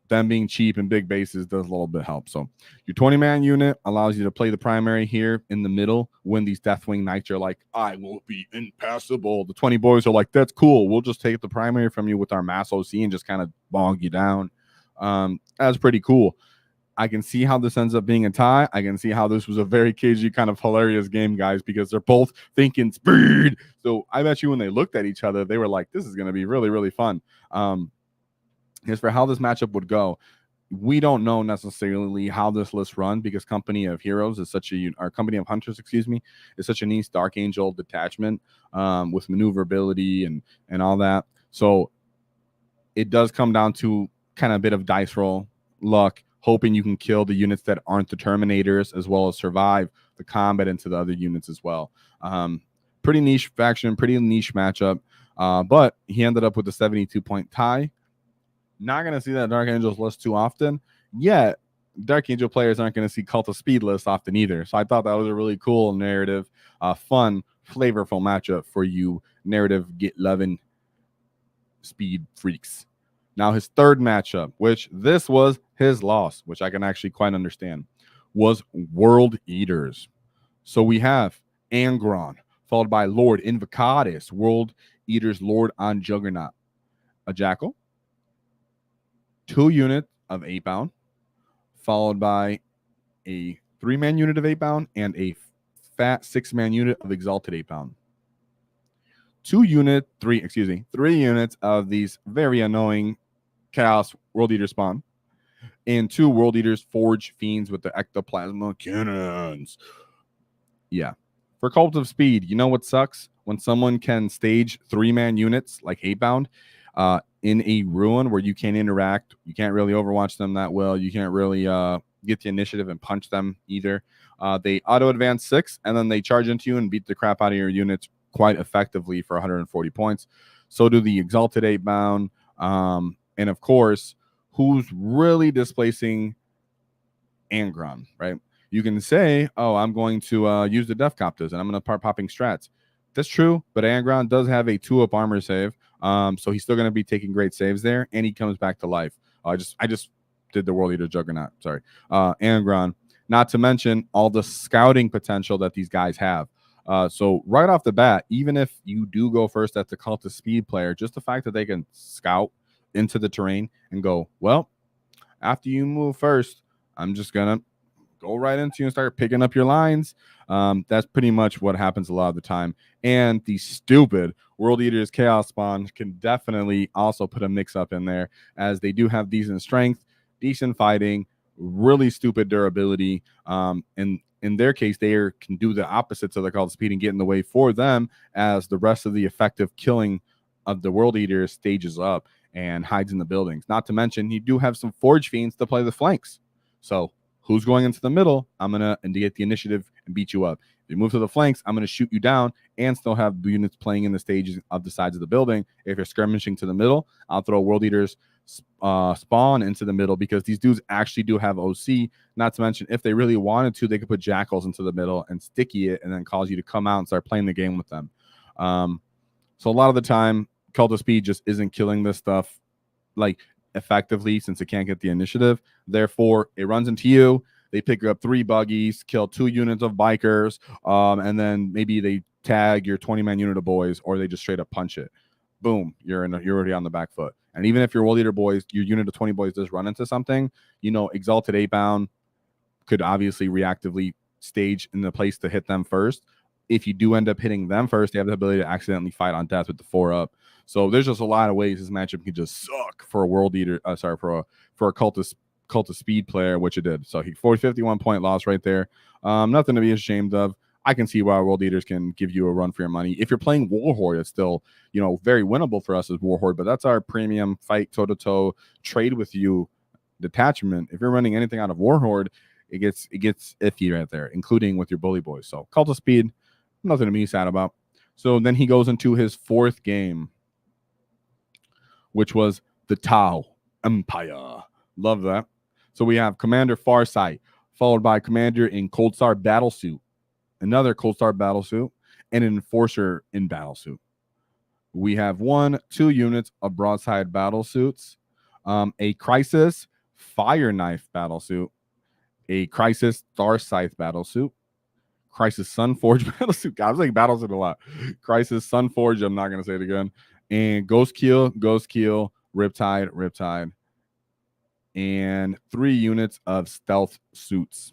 them being cheap and big bases does a little bit help. So your 20-man unit allows you to play the primary here in the middle when these Deathwing Knights are like, I will be impassable. The 20 boys are like, that's cool. We'll just take the primary from you with our mass OC and just kind of bog you down. That's pretty cool. I can see how this ends up being a tie. I can see how this was a very cagey kind of hilarious game, guys, because they're both thinking speed. So I bet you when they looked at each other, they were like, this is going to be really, really fun. As for how this matchup would go, we don't know necessarily how this list run because Company of Heroes is such a, or Company of Hunters, excuse me, is such a nice Dark Angel detachment with maneuverability and all that. So it does come down to kind of a bit of dice roll, luck, hoping you can kill the units that aren't the Terminators, as well as survive the combat into the other units as well. Pretty niche faction, pretty niche matchup, but he ended up with a 72-point tie. Not going to see that Dark Angels list too often, yet Dark Angel players aren't going to see Cult of Speed lists often either. So I thought that was a really cool narrative, fun, flavorful matchup for you narrative get-loving speed freaks. Now, his third matchup, which this was his loss, which I can actually quite understand, was World Eaters. So we have Angron, followed by Lord Invocatus, World Eaters Lord on Juggernaut. A Jackal, 2 units of 8-bound, followed by a 3-man unit of 8-bound and a fat 6-man unit of Exalted 8-bound. 3 units of these very annoying Chaos World Eater spawn, and 2 World Eaters Forge Fiends with the Ectoplasma Cannons. Yeah. For Cult of Speed, you know what sucks? When someone can stage 3-man units like 8-bound in a ruin where you can't interact, you can't really overwatch them that well, you can't really get the initiative and punch them either. They auto-advance 6, and then they charge into you and beat the crap out of your units quite effectively for 140 points. So do the Exalted 8-bound, and of course, who's really displacing Angron, right? You can say, oh, I'm going to use the Death Copters and I'm going to start popping strats. That's true, but Angron does have a 2-up armor save, so he's still going to be taking great saves there, and he comes back to life. I just did the World Eater Juggernaut, sorry. Angron, not to mention all the scouting potential that these guys have. So right off the bat, even if you do go first at the Cult of Speed player, just the fact that they can scout into the terrain and go, well, after you move first, I'm just gonna go right into you and start picking up your lines. That's pretty much what happens a lot of the time. And the stupid World Eaters Chaos Spawn can definitely also put a mix-up in there, as they do have decent strength, decent fighting, really stupid durability. And in their case, they can do the opposite to the Cult of Speed and get in the way for them, as the rest of the effective killing of the World Eaters stages up and hides in the buildings. Not to mention, you do have some Forge Fiends to play the flanks. So who's going into the middle? I'm going to get the initiative and beat you up. If you move to the flanks, I'm going to shoot you down and still have units playing in the stages of the sides of the building. If you're skirmishing to the middle, I'll throw World Eaters spawn into the middle, because these dudes actually do have OC. Not to mention, if they really wanted to, they could put Jackals into the middle and sticky it and then cause you to come out and start playing the game with them. So a lot of the time, Cult of Speed just isn't killing this stuff like effectively, since it can't get the initiative. Therefore, it runs into you. They pick up 3 buggies, kill 2 units of bikers, and then maybe they tag your 20-man unit of boys, or they just straight up punch it. Boom, you're already on the back foot. And even if your World Eater boys, your unit of 20 boys does run into something, you know, Exalted 8-bound could obviously reactively stage in the place to hit them first. If you do end up hitting them first, they have the ability to accidentally fight on death with the 4-up. So there's just a lot of ways this matchup can just suck for a World Eater. For a Cult of Speed player, which it did. So he 51 point loss right there. Nothing to be ashamed of. I can see why World Eaters can give you a run for your money. If you're playing Warhorde, it's still, very winnable for us as Warhorde, but that's our premium fight toe-to-toe trade with you detachment. If you're running anything out of Warhorde, it gets iffy right there, including with your bully boys. So Cult of Speed, nothing to be sad about. So then he goes into his fourth game, which was the Tau Empire. Love that. So we have Commander Farsight, followed by Commander in Cold Star Battlesuit, another Cold Star Battlesuit, and an Enforcer in Battlesuit. We have 2 units of Broadside Battlesuits, a Crisis Fire Knife Battlesuit, a Crisis Star Scythe Battlesuit, Crisis Sunforge Battlesuit. God, I was like Battlesuit a lot. Crisis Sunforge, I'm not going to say it again. And Ghost Keel, Riptide, and 3 units of Stealth Suits.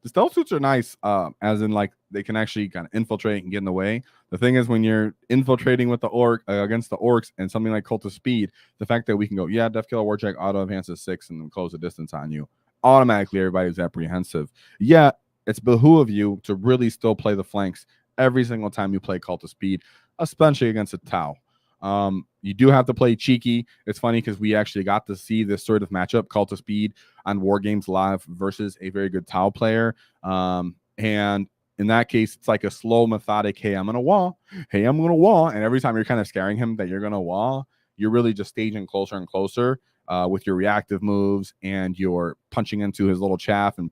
The stealth suits are nice, as in like they can actually kind of infiltrate and get in the way. The thing is, when you're infiltrating with the against the orcs and something like Cult of Speed, the fact that we can go, Death Killer War Check, auto advances 6, and then close the distance on you, automatically everybody's apprehensive. Yeah, it's behoove you to really still play the flanks every single time you play Cult of Speed, especially against a Tau. You do have to play cheeky. It's funny because we actually got to see this sort of matchup, Cult of Speed, on War Games Live versus a very good Tau player. And in that case, it's like a slow, methodic, hey, I'm going to wall. And every time you're kind of scaring him that you're going to wall, you're really just staging closer and closer with your reactive moves, and you're punching into his little chaff and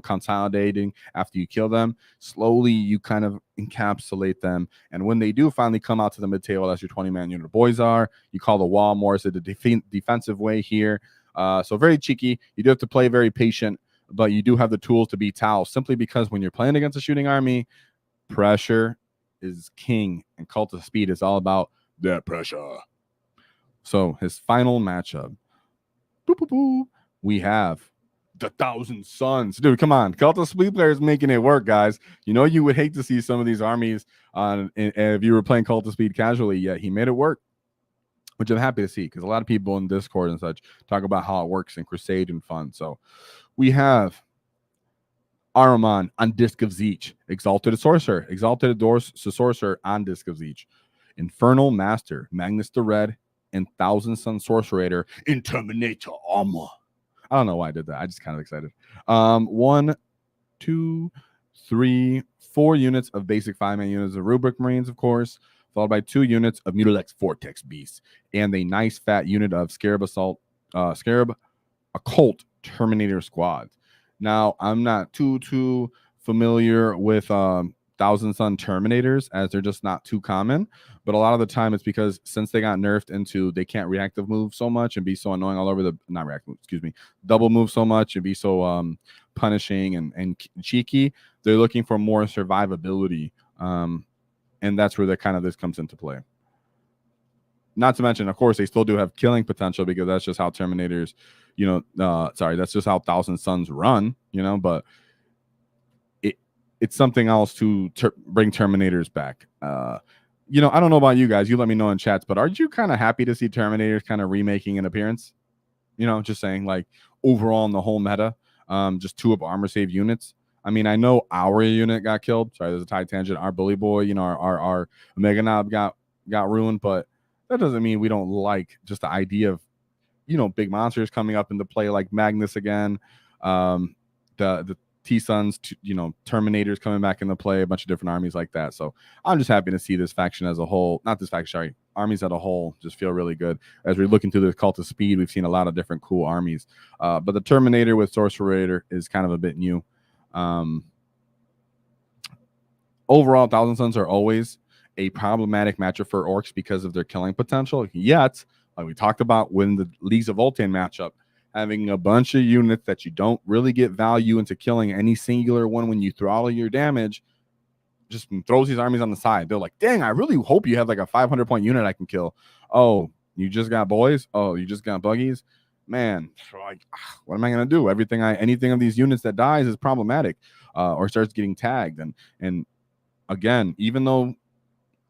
consolidating after you kill them. Slowly you kind of encapsulate them, and when they do finally come out to the mid table, as your 20-man unit of Boyz are, you call the wall more as a defensive way here. So very cheeky. You do have to play very patient, but you do have the tools to beat Tau, simply because when you're playing against a shooting army, pressure is king, and Cult of Speed is all about that pressure. So his final matchup, we have the 1,000 Suns. Dude, come on. Cult of Speed players making it work, guys. You would hate to see some of these armies if you were playing Cult of Speed casually, yet he made it work, which I'm happy to see, because a lot of people in Discord and such talk about how it works in Crusade and fun. So we have Ahriman on Disc of Zeech, Exalted Sorcerer, Sorcerer on Disc of Zeech, Infernal Master, Magnus the Red, and 1,000 Sun Sorcerator in Terminator Armor. I don't know why I did that. I just kind of excited. 1, 2, 3, 4 units of basic 5-man units of Rubric Marines, of course, followed by 2 units of Mutilex Vortex Beasts, and a nice fat unit of Scarab Occult Terminator Squads. Now, I'm not too familiar with 1,000 Sun Terminators, as they're just not too common, but a lot of the time it's because since they got nerfed into they can't reactive move so much and be so annoying all over the double move so much and be so punishing and cheeky, they're looking for more survivability, and that's where this comes into play. Not to mention, of course, they still do have killing potential, because that's just how Terminators, that's just how 1,000 Suns run, but it's something else to bring Terminators back. I don't know about you guys. You let me know in chats, but aren't you kind of happy to see Terminators kind of remaking an appearance? Just saying, like, overall in the whole meta, just 2 of armor save units. I mean, I know our unit got killed. Sorry, there's a tie tangent. Our bully boy, our Omega Knob got ruined, but that doesn't mean we don't like just the idea of, big monsters coming up into play, like Magnus again, the T-Suns, Terminators coming back into play, a bunch of different armies like that. So I'm just happy to see this faction as a whole, not this faction, sorry, armies as a whole just feel really good. As we look into the Cult of Speed, we've seen a lot of different cool armies. But the Terminator with Sorcerator is kind of a bit new. Overall, 1,000 Suns are always a problematic matchup for Orks because of their killing potential. Yet, like we talked about when the Leagues of Voltan matchup, having a bunch of units that you don't really get value into killing any singular one when you throw all of your damage, just throws these armies on the side. They're like, dang, I really hope you have like a 500-point unit I can kill. Oh, you just got Boyz? Oh, you just got Buggies? Man, like, what am I going to do? Anything of these units that dies is problematic, or starts getting tagged. And again, even though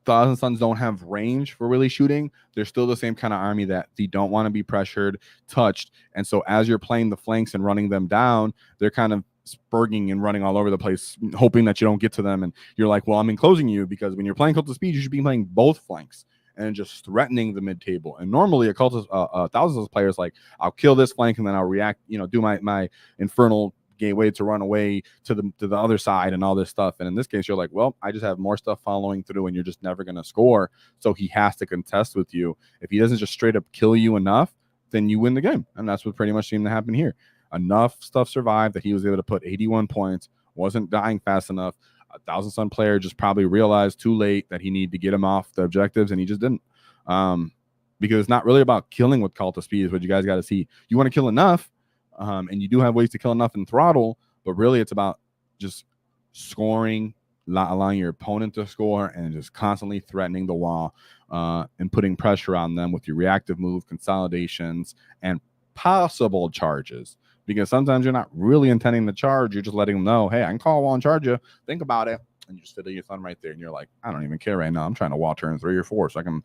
1,000 Suns don't have range for really shooting, they're still the same kind of army that they don't want to be pressured, touched. And so as you're playing the flanks and running them down, they're kind of spurging and running all over the place, hoping that you don't get to them. And you're like, well, I'm enclosing you, because when you're playing Kult of Speed, you should be playing both flanks and just threatening the mid table. And normally a Kult of Thousands of players like, I'll kill this flank and then I'll react, do my infernal gateway to run away to the other side and all this stuff. And in this case, you're like, well, I just have more stuff following through, and you're just never going to score. So he has to contest with you. If he doesn't just straight up kill you enough, then you win the game. And that's what pretty much seemed to happen here. Enough stuff survived that he was able to put 81 points, wasn't dying fast enough. A Thousand Sun player just probably realized too late that he needed to get him off the objectives, and he just didn't. Because it's not really about killing with Kult of Speed, is what you guys got to see. You want to kill enough, and you do have ways to kill enough in throttle, but really it's about just scoring, allowing your opponent to score, and just constantly threatening the wall and putting pressure on them with your reactive move, consolidations, and possible charges. Because sometimes you're not really intending to charge, you're just letting them know, hey, I can call a wall and charge you. Think about it. And you just fiddle your thumb right there, and you're like, I don't even care right now. I'm trying to wall turn 3 or 4 so I can,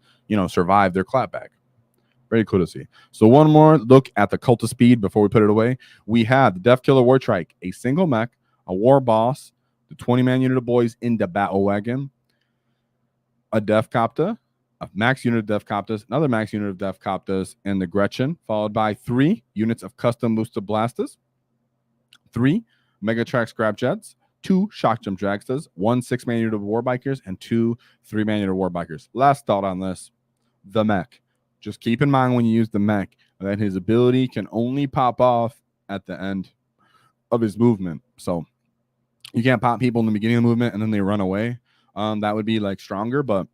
survive their clapback. Very cool to see. So one more look at the Kult of Speed before we put it away. We have the Death Killer War Trike, a single mech, a war boss, the 20-man unit of Boyz in the battle wagon, a Death Copter, a max unit of Death Copters, another max unit of Death Copters, and the Gretchen, followed by 3 units of custom booster blasters, 3 Megatrax Scrap Jets, 2 Shock Jump Dragsters, 1 6-man unit of War Bikers, and 2 3-man unit of War Bikers. Last thought on this, the mech. Just keep in mind when you use the mech that his ability can only pop off at the end of his movement. So you can't pop people in the beginning of the movement and then they run away. That would be like stronger, but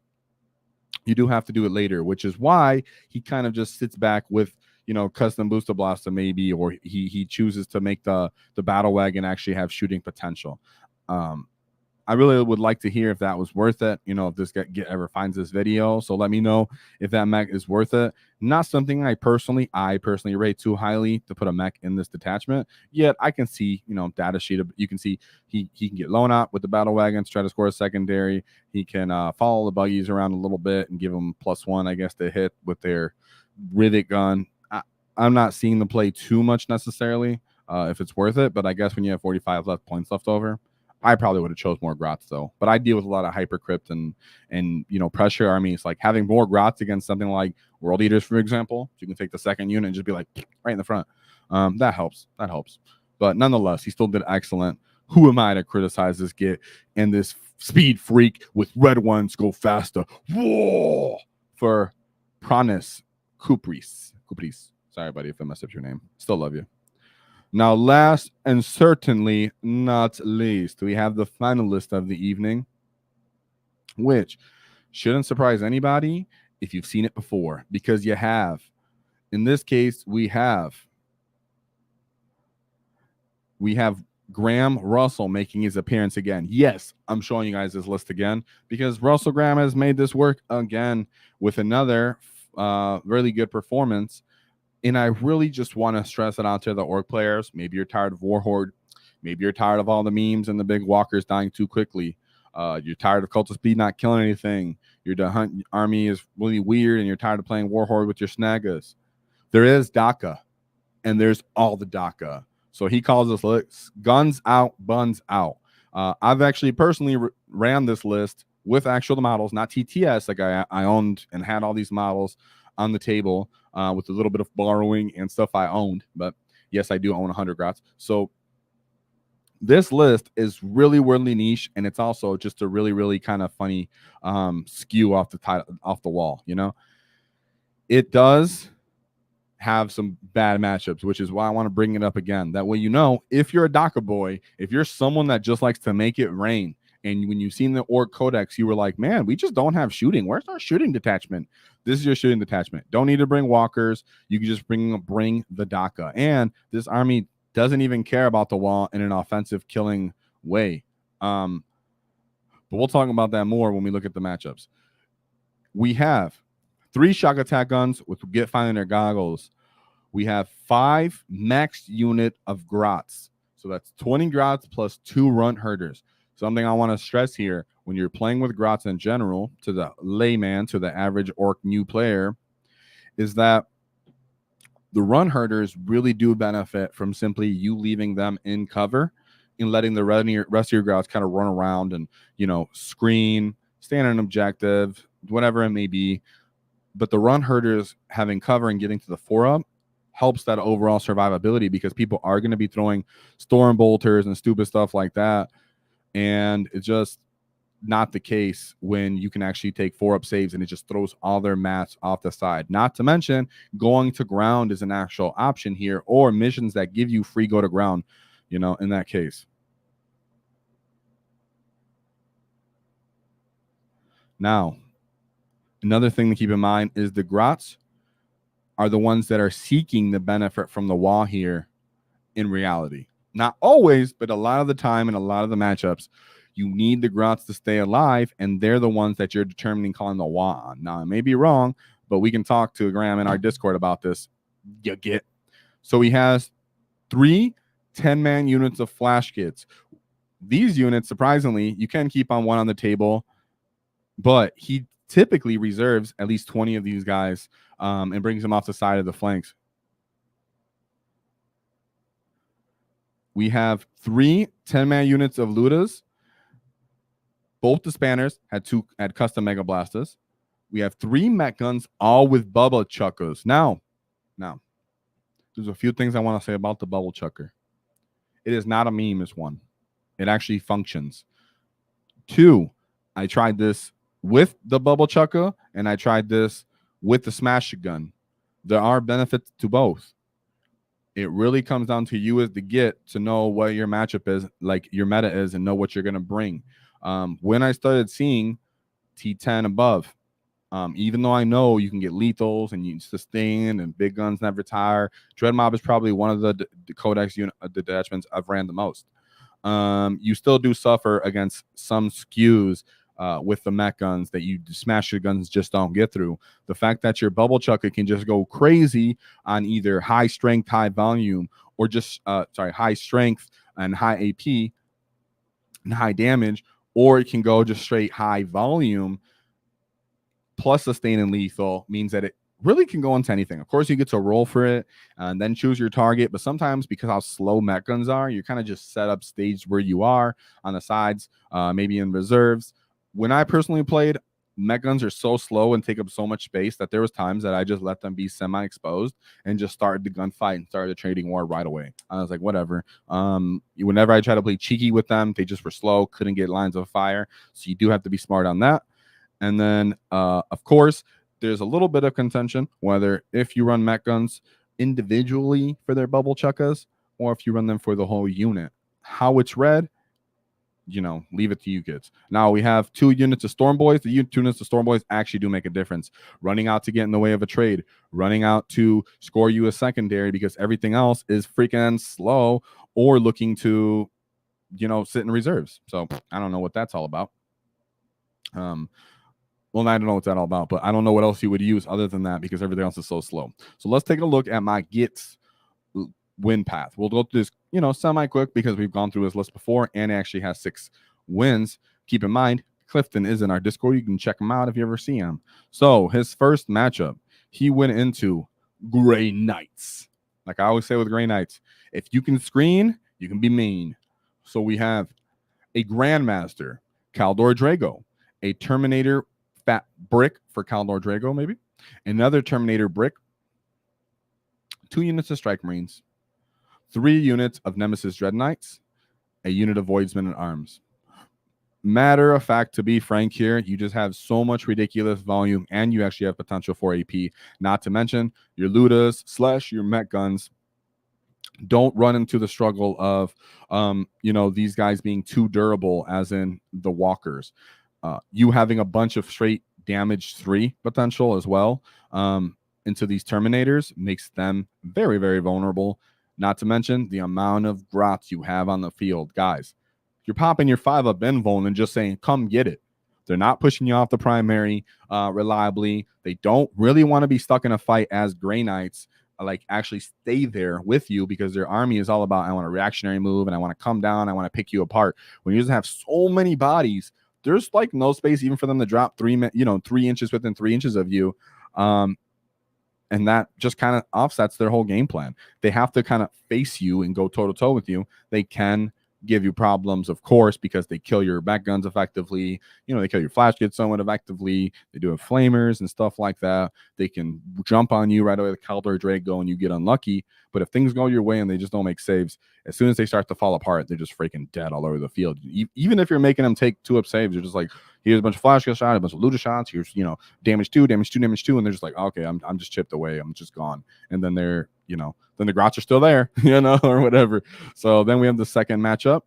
you do have to do it later, which is why he kind of just sits back with, custom booster blaster maybe, or he chooses to make the battle wagon actually have shooting potential. I really would like to hear if that was worth it, if this guy ever finds this video. So let me know if that mech is worth it. Not something I personally rate too highly to put a mech in this detachment. Yet I can see, data sheet. You can see he can get loan out with the battle wagons, try to score a secondary. He can follow the buggies around a little bit and give them +1, I guess, to hit with their rivet gun. I'm not seeing the play too much necessarily if it's worth it, but I guess when you have 45 points left over, I probably would have chose more Grots though. But I deal with a lot of hypercrypt and pressure armies. Like having more Grots against something like World Eaters, for example, so you can take the second unit and just be like right in the front. That helps. But nonetheless, he still did excellent. Who am I to criticize this git and this speed freak with red ones go faster? Whoa! For Pranis Kupris. Sorry, buddy, if I messed up your name. Still love you. Now, last and certainly not least, we have the finalist of the evening, which shouldn't surprise anybody if you've seen it before, because you have. In this case, we have Graham Russell making his appearance again. Yes, I'm showing you guys this list again because Russell Graham has made this work again with another really good performance. And I really just want to stress it out to the Ork players. Maybe you're tired of War Horde. Maybe you're tired of all the memes and the big walkers dying too quickly. You're tired of Kult of Speed not killing anything. Your hunt army is really weird, and you're tired of playing War Horde with your snaggas. There is DAKKA, and there's all the DAKKA. So he calls this list guns out, buns out. I've actually personally ran this list with actual models, not TTS. Like I owned and had all these models on the table with a little bit of borrowing and stuff I owned. But yes, I do own 100 Grots. So this list is really, really niche, and it's also just a really, really kind of funny skew off the wall. It does have some bad matchups, which is why I want to bring it up again. That way, if you're a DAKKA boy, if you're someone that just likes to make it rain, and when you've seen the Ork Codex, you were like, man, we just don't have shooting. Where's our shooting detachment? This is your shooting detachment. Don't need to bring walkers. You can just bring the DAKKA. And this army doesn't even care about the wall in an offensive killing way. But we'll talk about that more when we look at the matchups. We have 3 shock attack guns with Get Finding Their Goggles. We have 5 max unit of Grots. So that's 20 Grots plus 2 Runt Herders. Something I want to stress here, when you're playing with Grots in general, to the layman, to the average Ork new player, is that the Runt Herders really do benefit from simply you leaving them in cover in letting the rest of your Grauts kind of run around and, screen, stand on an objective, whatever it may be. But the run herders having cover and getting to the 4-up helps that overall survivability, because people are going to be throwing storm bolters and stupid stuff like that. And it's just not the case when you can actually take 4-up saves and it just throws all their mats off the side. Not to mention, going to ground is an actual option here, or missions that give you free go to ground, in that case. Now, another thing to keep in mind is the Grauts are the ones that are seeking the benefit from the WAAAGH here in reality. Not always, but a lot of the time in a lot of the matchups, you need the Grauts to stay alive, and they're the ones that you're determining calling the WAAAGH on. Now, I may be wrong, but we can talk to Graham in our Discord about this. You get. So he has 3 10-man units of flash kits. These units, surprisingly, you can keep on one on the table, but he typically reserves at least 20 of these guys and brings them off the side of the flanks. We have 3 10-man units of Ludas. Both the Spanners had custom Mega Blasters. We have 3 mech guns, all with bubble chuckers. Now, there's a few things I want to say about the bubble chucker. It is not a meme, it's one. It actually functions. 2, I tried this with the bubble chucker, and I tried this with the smash gun. There are benefits to both. It really comes down to you as the git to know what your matchup is, like your meta is, and know what you're going to bring. When I started seeing T10 above, even though I know you can get lethals and you sustain and big guns never tire, Dread Mob is probably one of the codex detachments I've ran the most. You still do suffer against some skews with the mech guns that you smash your guns just don't get through. The fact that your bubble chucker can just go crazy on either high strength, high volume, or just high strength and high AP and high damage, or it can go just straight high volume plus sustain and lethal, means that it really can go into anything. Of course, you get to roll for it and then choose your target, but sometimes because how slow mech guns are, you're kind of just set up staged where you are on the sides, maybe in reserves. When I personally played, mech guns are so slow and take up so much space that there was times that I just let them be semi-exposed and just started the gunfight and started the trading war right away. I was like, whatever. Whenever I try to play cheeky with them, they just were slow, couldn't get lines of fire. So you do have to be smart on that. And then, of course, there's a little bit of contention whether if you run mech guns individually for their bubble chuckas or if you run them for the whole unit. How it's read, leave it to you kids. Now we have 2 units of Storm Boys. The 2 units of Storm Boys actually do make a difference. Running out to get in the way of a trade, running out to score you a secondary because everything else is freaking slow, or looking to, sit in reserves. So I don't know what that's all about. Well, I don't know what that's all about, but I don't know what else you would use other than that because everything else is so slow. So let's take a look at my gits win path. We'll go through this, semi-quick because we've gone through his list before, and it actually has 6 wins. Keep in mind, Clifton is in our Discord. You can check him out if you ever see him. So his first matchup, he went into Grey Knights. Like I always say with Grey Knights, if you can screen, you can be mean. So we have a Grandmaster, Kaldor Drago, a Terminator Fat Brick for Kaldor Drago, maybe. Another Terminator Brick. 2 units of Strike Marines. 3 units of Nemesis Dread Knights. A unit of Voidsmen at Arms. Matter of fact, to be frank here, you just have so much ridiculous volume, and you actually have potential for AP. Not to mention your Ludas / your mech guns don't run into the struggle of, these guys being too durable, as in the walkers. You having a bunch of straight damage 3 potential as well into these Terminators makes them very, very vulnerable. Not to mention the amount of Grauts you have on the field. Guys, you're popping your 5-up invuln and just saying, come get it. They're not pushing you off the primary reliably. They don't really want to be stuck in a fight as Grey Knights, actually stay there with you, because their army is all about, I want a reactionary move and I want to come down, I want to pick you apart. When you just have so many bodies, there's no space even for them to drop 3 inches within 3 inches of you. And that just kind of offsets their whole game plan. They have to kind of face you and go toe-to-toe with you. They can give you problems, of course, because they kill your back guns effectively. They kill your flash kits somewhat effectively. They do have flamers and stuff like that. They can jump on you right away with Caldor Drago and you get unlucky. But if things go your way and they just don't make saves, as soon as they start to fall apart, they're just freaking dead all over the field. Even if you're making them take 2-up saves, you're just like, here's a bunch of flash kill shots, a bunch of looter shots. Here's, damage 2, damage 2, damage 2. And they're just like, okay, I'm just chipped away. I'm just gone. And then they're, then the grots are still there, or whatever. So then we have the second matchup,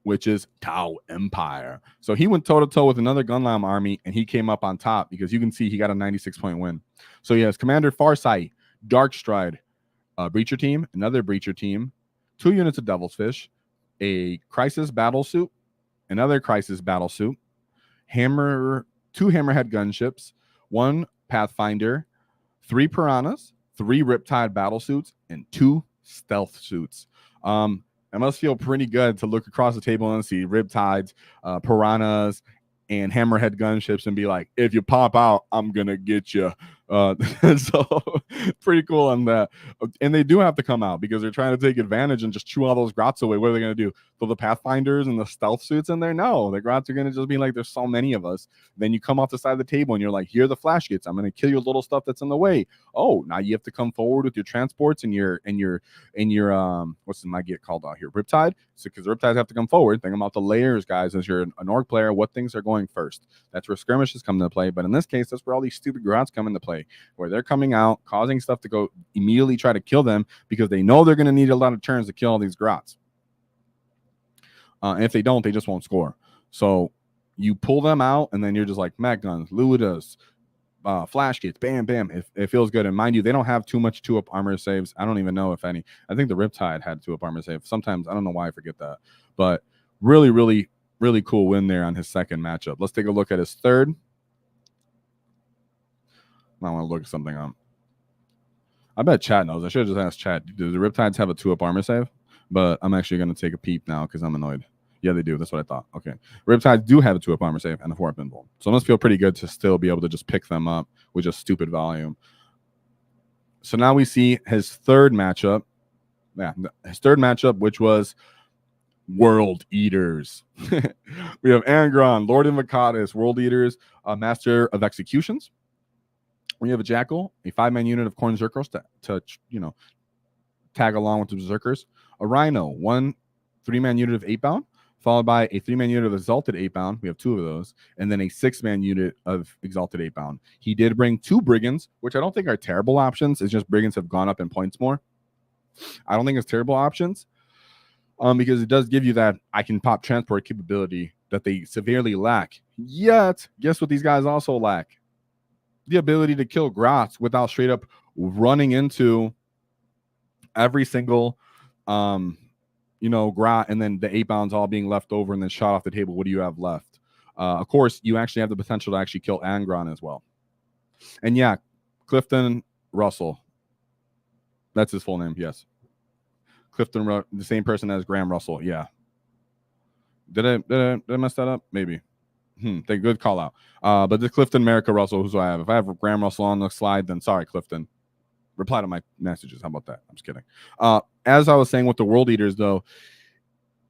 which is Tau Empire. So he went toe-to-toe with another Gunlam army, and he came up on top because you can see he got a 96-point win. So he has Commander Farsight, Darkstride, Breacher team, another Breacher team, 2 units of Devil's Fish, a Crisis Battle Suit, another Crisis Battle Suit, 2 Hammerhead gunships, 1 Pathfinder, 3 Piranhas, 3 Riptide Battle Suits, and 2 Stealth Suits. It must feel pretty good to look across the table and see Riptides, Piranhas, and Hammerhead gunships and be like, if you pop out, I'm going to get you. So pretty cool on that. And they do have to come out because they're trying to take advantage and just chew all those grots away. What are they going to do? Throw the Pathfinders and the Stealth Suits in there? No, the grots are going to just be like, there's so many of us. Then you come off the side of the table and you're like, here are the flash kits. I'm going to kill your little stuff that's in the way. Oh, now you have to come forward with your transports and your what's my get called out here? Riptide. So because Riptides have to come forward. Think about the layers, guys. As you're an Orc player, what things are going first? That's where skirmishes come into play. But in this case, that's where all these stupid grots come into play, where they're coming out, causing stuff to go immediately try to kill them because they know they're going to need a lot of turns to kill all these grots. And if they don't, they just won't score. So you pull them out, and then you're just like, mag guns, Luidas, flash kits, bam, bam. It feels good. And mind you, they don't have too much 2-up armor saves. I don't even know if any. I think the Riptide had 2-up armor save. Sometimes, I don't know why I forget that. But really, really, really cool win there on his second matchup. Let's take a look at his third. I want to look something up. I bet chat knows. I should have just asked chat. Do the Riptides have a 2-up armor save? But I'm actually going to take a peep now because I'm annoyed. Yeah, they do. That's what I thought. Okay. Riptides do have a 2-up armor save and a 4-up invuln. So it must feel pretty good to still be able to just pick them up with just stupid volume. So now we see his third matchup. Yeah, his third matchup, which was World Eaters. We have Angron, Lord Invocatus, World Eaters, Master of Executions. We have a Jackal, a 5-man unit of Khorne Zerkers to tag along with the Berserkers. A Rhino, 1 3-man unit of 8-bound, followed by a 3-man unit of Exalted 8-bound. We have 2 of those. And then a 6-man unit of Exalted 8-bound. He did bring 2 Brigands, which I don't think are terrible options. It's just Brigands have gone up in points more. I don't think it's terrible options because it does give you that I can pop transport capability that they severely lack. Yet, guess what these guys also lack? The ability to kill grots without straight up running into every single grot and then the 8-bounds all being left over and then shot off the table. What do you have left? Of course, you actually have the potential to actually kill Angron as well. And yeah, Clifton Russell. That's his full name, yes. Clifton, the same person as Graham Russell, yeah. Did I mess that up? Maybe. Good call out. But the Clifton America Russell, who's who I have. If I have Graham Russell on the slide, then sorry, Clifton. Reply to my messages. How about that? I'm just kidding. As I was saying with the World Eaters, though,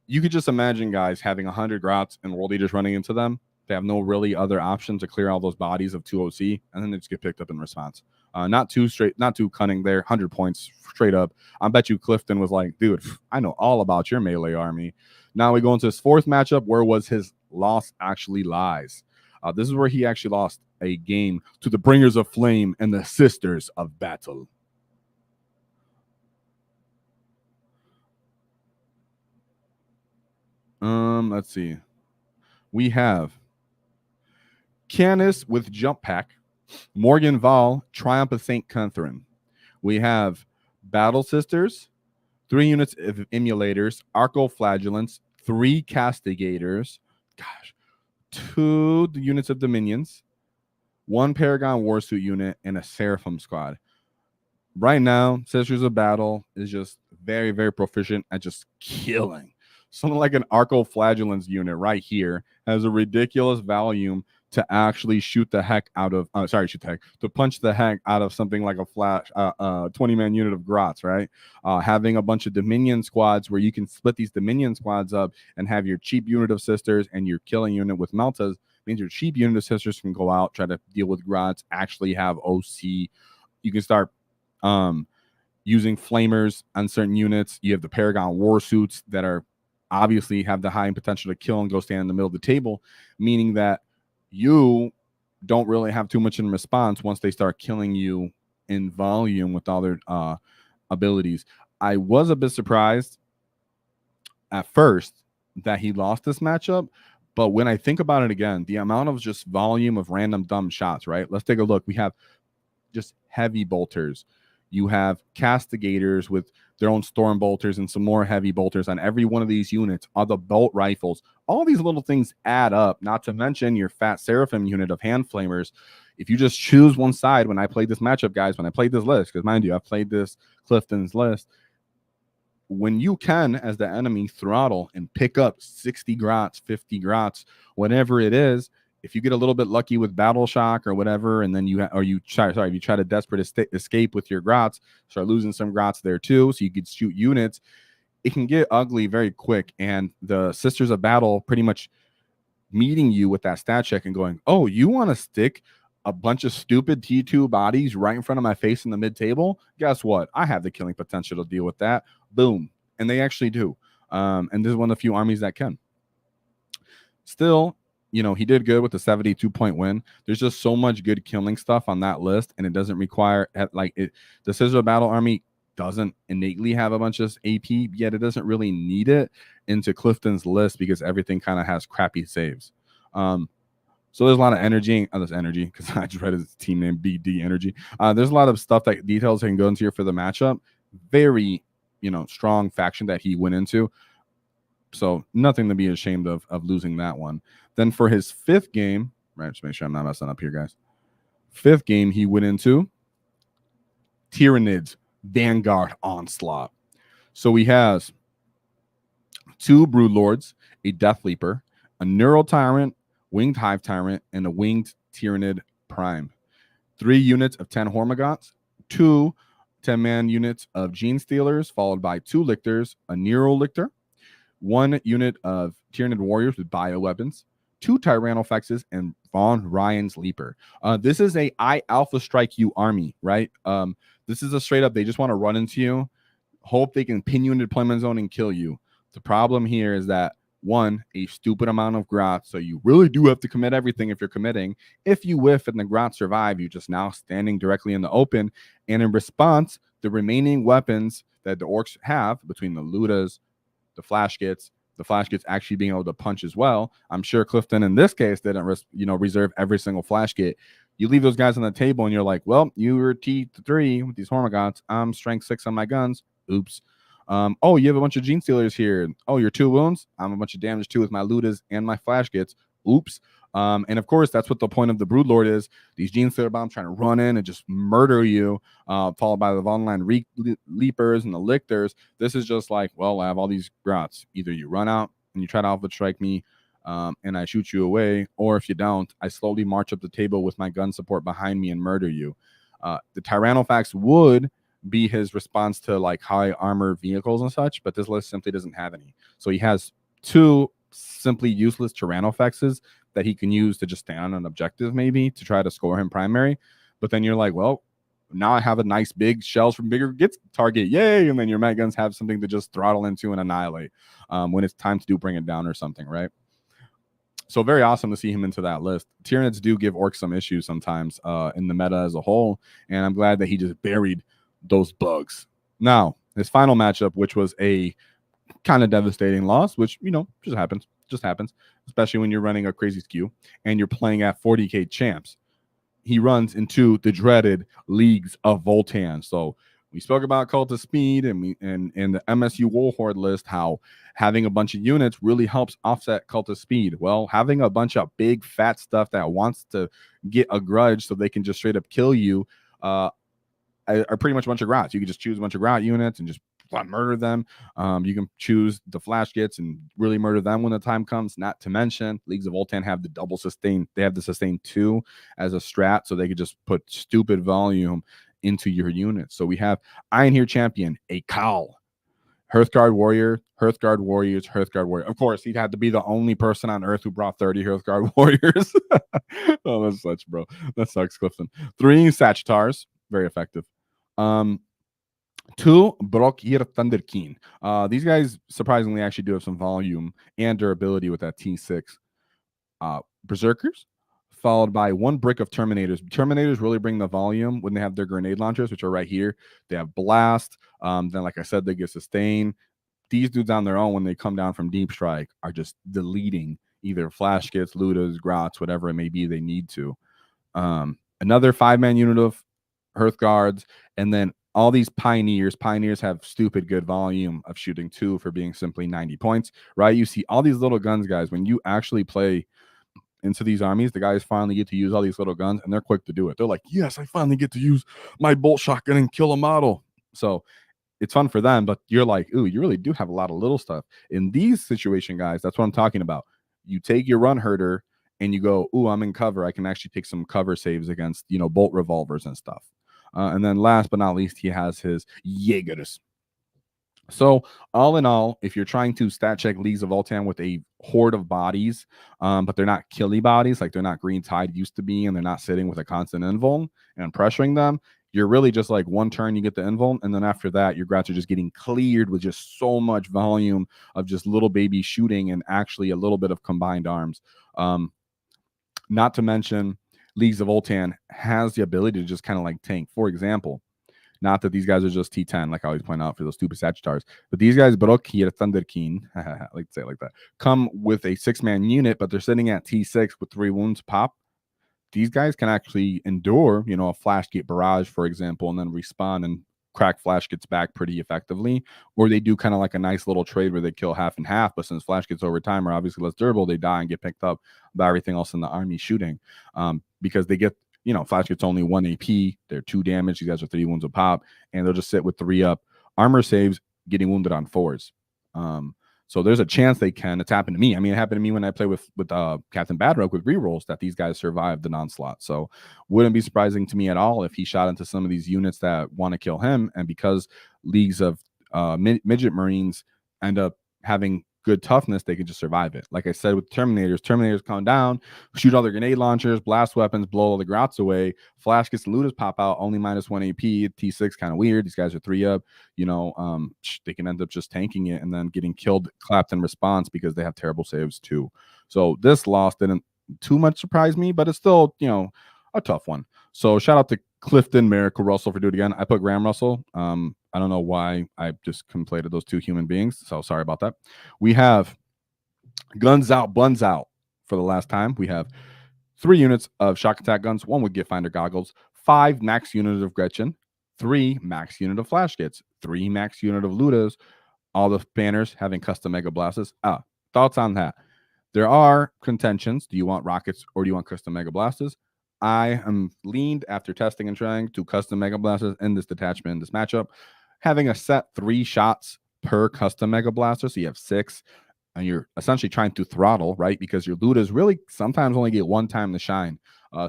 you could just imagine guys having 100 grots and World Eaters running into them. They have no really other option to clear all those bodies of 2 OC, and then they just get picked up in response. Not too cunning there. 100 points straight up. I bet you Clifton was like, dude, I know all about your melee army. Now we go into his fourth matchup, where was his loss actually lies. This is where he actually lost a game to the Bringers of Flame and the Sisters of Battle. Let's see. We have Canis with Jump Pack, Morgan Val, Triumph of St. Catherine. We have Battle Sisters, 3 units of Emulators, Arco-Flagellants, 3 Castigators, 2 units of Dominions, 1 Paragon Warsuit unit, and a Seraphim squad. Right now, Sisters of Battle is just very, very proficient at just killing. Something like an Arco-Flagellants unit right here has a ridiculous volume to actually shoot the heck out of to punch the heck out of something like a flash 20-man unit of Grots, right? Having a bunch of Dominion squads where you can split these Dominion squads up and have your cheap unit of sisters and your killing unit with Meltas means your cheap unit of sisters can go out, try to deal with Grots, actually have OC. You can start using flamers on certain units. You have the Paragon war suits that are obviously have the high potential to kill and go stand in the middle of the table, meaning that you don't really have too much in response once they start killing you in volume with all their abilities. I was a bit surprised at first that he lost this matchup, but when I think about it again, the amount of just volume of random dumb shots, right? Let's take a look. We have just heavy bolters. You have castigators with their own storm bolters and some more heavy bolters on every one of these units. All the bolt rifles, all these little things add up, not to mention your fat Seraphim unit of hand flamers. If you just choose one side, when I played this matchup, guys, when I played this list, because mind you, I've played this Clifton's list, when you can, as the enemy, throttle and pick up 60 grots, 50 grots, whatever it is, if you get a little bit lucky with battle shock or whatever, and then you try to desperate escape with your grots, start losing some grots there too, so you could shoot units, it can get ugly very quick. And the Sisters of Battle pretty much meeting you with that stat check and going, oh, you want to stick a bunch of stupid T2 bodies right in front of my face in the mid table? Guess what? I have the killing potential to deal with that. Boom. And they actually do. And this is one of the few armies that can. Still, you know, he did good with the 72-point win. There's just so much good killing stuff on that list, and it doesn't require the Scissor of Battle army doesn't innately have a bunch of AP, yet it doesn't really need it into Clifton's list because everything kind of has crappy saves. So there's a lot of energy on this energy because I just read his team name BD Energy. There's a lot of stuff that details I can go into here for the matchup. Very, strong faction that he went into. So nothing to be ashamed of losing that one. Then for his fifth game, right, just make sure I'm not messing up here, guys. Fifth game, he went into Tyranids Vanguard Onslaught. So he has 2 Broodlords, a Death Leaper, a Neural Tyrant, Winged Hive Tyrant, and a Winged Tyranid Prime. 3 units of 10 Hormagots, 2 10-man units of Gene Stealers, followed by 2 Lictors, a Nero Lictor, 1 unit of Tyranid Warriors with bioweapons, 2 Tyrannofexes, and Von Ryan's Leaper. This is a I Alpha Strike You army, right? This is a straight up, they just want to run into you, hope they can pin you in the deployment zone and kill you. The problem here is that, 1, a stupid amount of grots, so you really do have to commit everything if you're committing. If you whiff and the grots survive, you're just now standing directly in the open, and in response, the remaining weapons that the Orks have, between the Ludas, the flash kits actually being able to punch as well. I'm sure Clifton in this case didn't reserve every single flash kit. You leave those guys on the table and you're like, well, you were T3 with these Hormagots. I'm strength 6 on my guns. Oops. Oh, you have a bunch of Gene Stealers here. Oh, you're 2 wounds. I'm a bunch of damage too with my Ludas and my flash kits. Oops. And of course, that's what the point of the Broodlord is. These Gene Stealer bombs trying to run in and just murder you, followed by the Von Leapers and the Lictors. This is just like, well, I have all these grots. Either you run out and you try to alpha strike me, and I shoot you away, or if you don't, I slowly march up the table with my gun support behind me and murder you. The Tyrannofex would be his response to like high armor vehicles and such, but this list simply doesn't have any. So he has 2 simply useless Tyrannofexes that he can use to just stay on an objective, maybe to try to score him primary. But then you're like, well, now I have a nice big shells from bigger gets target, yay! And then your mag guns have something to just throttle into and annihilate when it's time to bring it down or something, right? So very awesome to see him into that list. Tyranids do give Orcs some issues sometimes in the meta as a whole, and I'm glad that he just buried those bugs. Now, his final matchup, which was a kind of devastating loss, which, just happens, especially when you're running a crazy skew and you're playing at 40k champs. He runs into the dreaded Leagues of Voltan. So we spoke about Kult of Speed and the MSU Warhorde list, how having a bunch of units really helps offset Kult of Speed. Well, having a bunch of big fat stuff that wants to get a grudge so they can just straight up kill you are pretty much a bunch of grots. You can just choose a bunch of grot units and just murder them. You can choose the flash gets and really murder them when the time comes. Not to mention, Leagues of Ultan have the double sustain. They have the sustain 2 as a strat, so they could just put stupid volume into your unit. So we have Iron Here Champion, a Kal. Hearthguard Warrior, Hearthguard Warriors, Hearthguard Warrior. Of course, he had to be the only person on Earth who brought 30 Hearthguard Warriors. Oh, that sucks, bro. That sucks, Clifton. 3 Satchtars, very effective. 2 Brokir Thunderkeen. These guys surprisingly actually do have some volume and durability with that T6. Berserkers, followed by 1 brick of Terminators. Terminators really bring the volume when they have their grenade launchers, which are right here. They have Blast. Then, like I said, they get Sustain. These dudes on their own, when they come down from Deep Strike, are just deleting either Flash Gets, Ludas, Grots, whatever it may be they need to. Another 5-man unit of Hearthguards, and then all these Pioneers. Pioneers have stupid good volume of shooting too for being simply 90 points, right? You see all these little guns, guys, when you actually play into these armies, the guys finally get to use all these little guns, and they're quick to do it. They're like, yes, I finally get to use my bolt shotgun and kill a model. So it's fun for them, but you're like, ooh, you really do have a lot of little stuff. In these situation, guys, that's what I'm talking about. You take your run herder and you go, ooh, I'm in cover. I can actually take some cover saves against, bolt revolvers and stuff. And then last but not least, he has his Jaegers. So all in all, if you're trying to stat check Leagues of Ultan with a horde of bodies, but they're not killy bodies, like they're not Green Tide used to be, and they're not sitting with a constant invuln and pressuring them, you're really just like one turn you get the invuln, and then after that, your Grats are just getting cleared with just so much volume of just little baby shooting and actually a little bit of combined arms. Not to mention, Leagues of Ultan has the ability to just kind of like tank. For example, not that these guys are just T10, like I always point out for those stupid Satchtars, but these guys, Brokir Thunderkeen, I like to say it like that, come with a 6-man unit, but they're sitting at T6 with 3 wounds pop. These guys can actually endure, a flash gate barrage, for example, and then respawn and crack flash gets back pretty effectively. Or they do kind of like a nice little trade where they kill half and half, but since flash gets over time are obviously less durable, they die and get picked up by everything else in the army shooting. Because they get, flash gets only 1 AP, they're 2 damage, these guys are 3 wounds of pop, and they'll just sit with 3 up. Armor saves, getting wounded on 4s. So there's a chance they can. It's happened to me. I mean, it happened to me when I play with Captain Badrock with rerolls that these guys survived the onslaught. So wouldn't be surprising to me at all if he shot into some of these units that want to kill him. And because Leagues of Midget Marines end up having good toughness, they can just survive it. Like I said with Terminators come down, shoot all their grenade launchers, blast weapons, blow all the Grots away. Flash gets the Ludas pop out, only -1 AP. T6 kind of weird. These guys are 3 up. They can end up just tanking it and then getting killed, clapped in response because they have terrible saves too. So this loss didn't too much surprise me, but it's still, a tough one. So shout out to Clifton, Miracle Russell for doing it again. I put Graham Russell. I don't know why I just conflated those 2 human beings, so sorry about that. We have Guns Out, Buns Out for the last time. We have 3 units of shock attack guns, 1 with Finder goggles, 5 max units of Gretchen, 3 max unit of flash gets, 3 max unit of Ludas, all the banners having custom mega blasts. Thoughts on that? There are contentions. Do you want rockets or do you want custom mega blasters? I am leaned after testing and trying to custom mega blasters in this detachment, in this matchup, having a set 3 shots per custom mega blaster. So you have 6 and you're essentially trying to throttle, right? Because your Ludas really sometimes only get 1 time to shine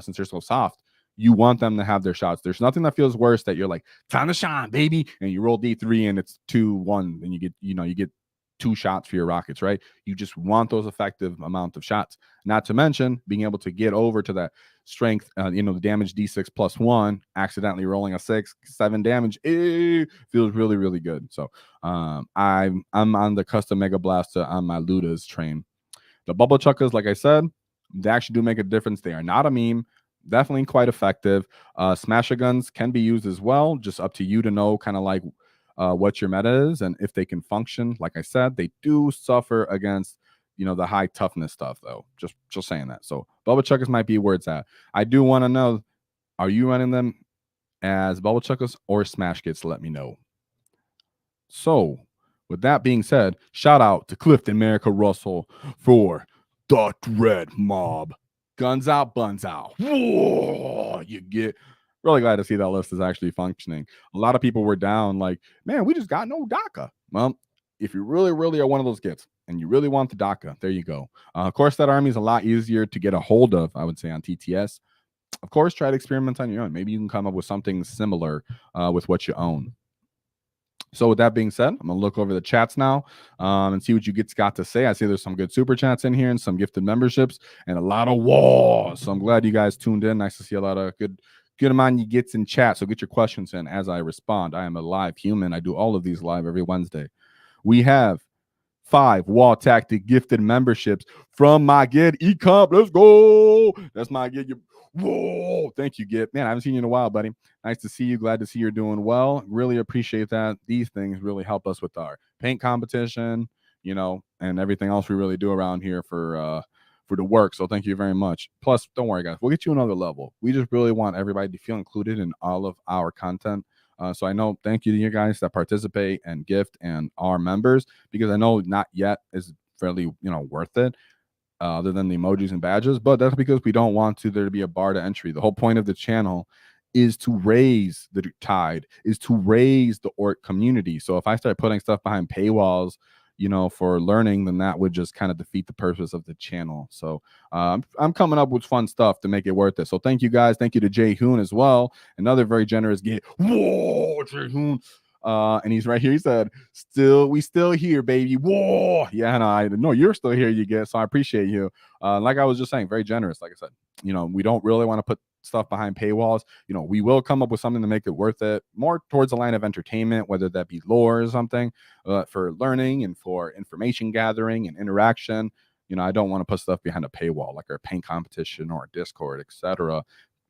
since they're so soft. You want them to have their shots. There's nothing that feels worse that you're like, time to shine, baby. And you roll D3 and it's 2-1 and you get 2 shots for your rockets, right? You just want those effective amount of shots. Not to mention being able to get over to that strength, the damage D6 +1, accidentally rolling a 6, 7 damage. Feels really, really good. So I'm on the custom mega blaster on my Ludas train. The bubble chuckers, like I said, they actually do make a difference. They are not a meme. Definitely quite effective. Smasher guns can be used as well. Just up to you to know kind of like what your meta is and if they can function. Like I said, they do suffer against the high toughness stuff though. Just saying that. So bubble chuckers might be where it's at. I do want to know, are you running them as bubble chuckers or smash kits? Let me know. So with that being said, shout out to Clifton America Russell for the Dread Mob. Guns out, buns out. Whoa, you get really glad to see that list is actually functioning. A lot of people were down like, man, we just got no DAKKA. Well, if you really, really are one of those gets and you really want the DAKKA, there you go. Of course, that army is a lot easier to get a hold of, I would say, on TTS. Of course, try to experiment on your own. Maybe you can come up with something similar with what you own. So with that being said, I'm going to look over the chats now and see what you got to say. I see there's some good super chats in here and some gifted memberships and a lot of wars. So I'm glad you guys tuned in. Nice to see a lot of good amount you gets in chat. So get your questions in as I respond. I am a live human. I do all of these live every Wednesday. We have 5 wall tactic gifted memberships from my Git Ecomp. Let's go. That's my Git. Whoa, thank you, Git. Man, I haven't seen you in a while, buddy. Nice to see you. Glad to see you're doing well. Really appreciate that. These things really help us with our paint competition, you know, and everything else we really do around here for the work. So thank you very much. Plus, don't worry, guys. We'll get you another level. We just really want everybody to feel included in all of our content. So I know, thank you to you guys that participate and gift and are members, because I know not yet is fairly, you know, worth it. Other than the emojis and badges, but that's because we don't want there to be a bar to entry. The whole point of the channel is to raise the tide, is to raise the orc community. So if I start putting stuff behind paywalls, you know, for learning, then that would just kind of defeat the purpose of the channel. So I'm coming up with fun stuff to make it worth it. So thank you guys. Thank you to Jay Hoon as well. Another very generous gift. Whoa, Jay Hoon. And he's right here. He said, we still here, baby. Whoa. Yeah, no, I know you're still here, you get. So I appreciate you. Like I was just saying, very generous. Like I said, you know, we don't really want to put stuff behind paywalls. You know, we will come up with something to make it worth it, more towards the line of entertainment, whether that be lore or something, for learning and for information gathering and interaction. You know, I don't want to put stuff behind a paywall like our paint competition or Discord, etc.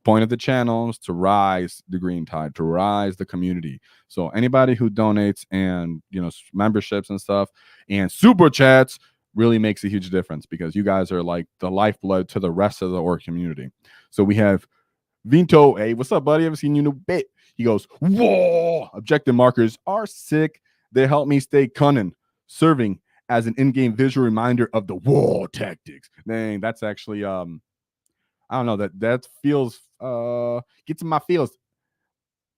Point of the channel is to rise the green tide, to rise the community. So anybody who donates and, you know, memberships and stuff and super chats really makes a huge difference, because you guys are like the lifeblood to the rest of the orc community. So we have Vinto. Hey, what's up, buddy? Haven't seen you in a bit. He goes, whoa, objective markers are sick. They help me stay cunning, serving as an in-game visual reminder of the war tactics. Dang, that's actually I don't know, that feels gets in my feels.